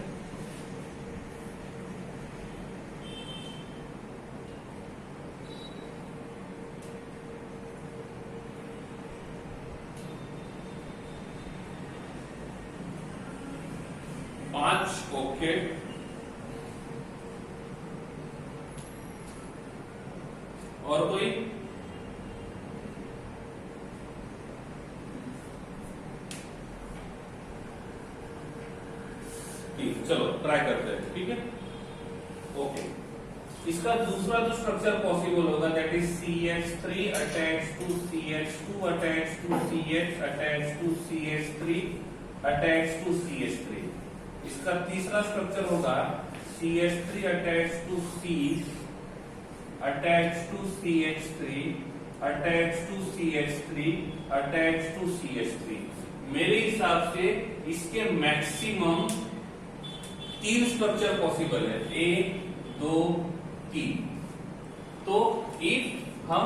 पांच। ओके, और कोई? चलो ट्राई करते हैं। ठीक है, ओके। इसका दूसरा जो स्ट्रक्चर पॉसिबल होगा that is CH3 attach to CH2 attach to CH attach to CH3 attach to CH3। इसका तीसरा स्ट्रक्चर होगा CH3 attach to C, attach to CH3, attach to CH3, attach to CH3। मेरे हिसाब से इसके maximum 3 structure possible है, 1 2 3। तो if हम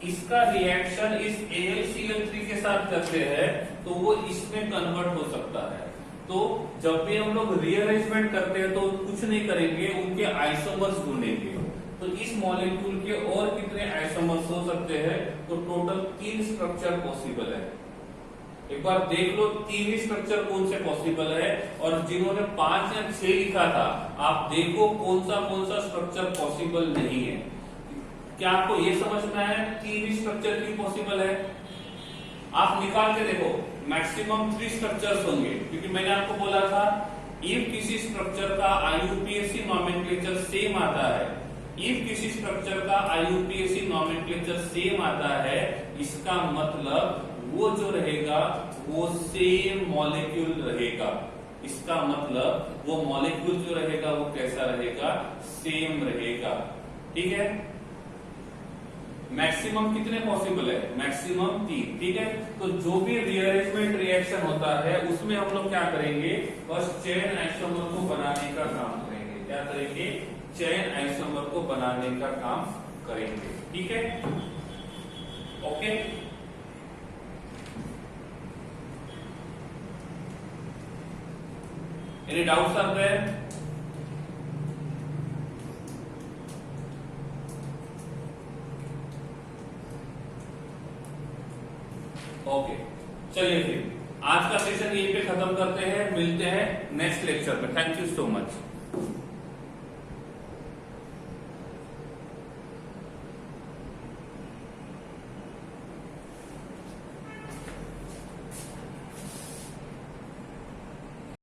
इसका रिएक्शन इस AlCl3 के साथ करते हैं तो वो इसमें कन्वर्ट हो सकता है। तो जब भी हम लोग रीअरेंजमेंट करते हैं तो कुछ नहीं करेंगे, उनके आइसोमर्स ढूंढेंगे। तो इस मॉलिक्यूल के और कितने आइसोमर्स हो सकते हैं, तो टोटल 3 स्ट्रक्चर पॉसिबल है। एक बार देख लो 3 ही स्ट्रक्चर कौन से पॉसिबल है, और जिन्होंने 5 या 6 लिखा था आप देखो कौन सा स्ट्रक्चर पॉसिबल नहीं है। क्या आपको ये समझ में आया 3 ही स्ट्रक्चर की पॉसिबल है? आप निकाल के देखो, मैक्सिमम 3 स्ट्रक्चर्स होंगे, क्योंकि मैंने आपको बोला था इफ किसी स्ट्रक्चर का IUPAC नॉमेनक्लेचर सेम आता है, इफ किसी स्ट्रक्चर का IUPAC नॉमेनक्लेचर सेम आता है, इसका मतलब वो जो रहेगा वो सेम मॉलिक्यूल रहेगा। इसका मतलब वो मॉलिक्यूल जो रहेगा वो कैसा रहेगा, सेम रहेगा। ठीक है, मैक्सिमम कितने पॉसिबल है, मैक्सिमम 3। ठीक है, तो जो भी रीअरेंजमेंट रिएक्शन होता है उसमें हम लोग क्या करेंगे, बस चेन आइसोमर को बनाने का काम करेंगे। क्या करेंगे, चेन आइसोमर को बनाने का काम करेंगे। ठीक है, okay. Any doubts are there? Okay, चलिए फिर आज का सेशन यहीं पे खत्म करते हैं, मिलते हैं नेक्स्ट लेक्चर में। Thank you so much.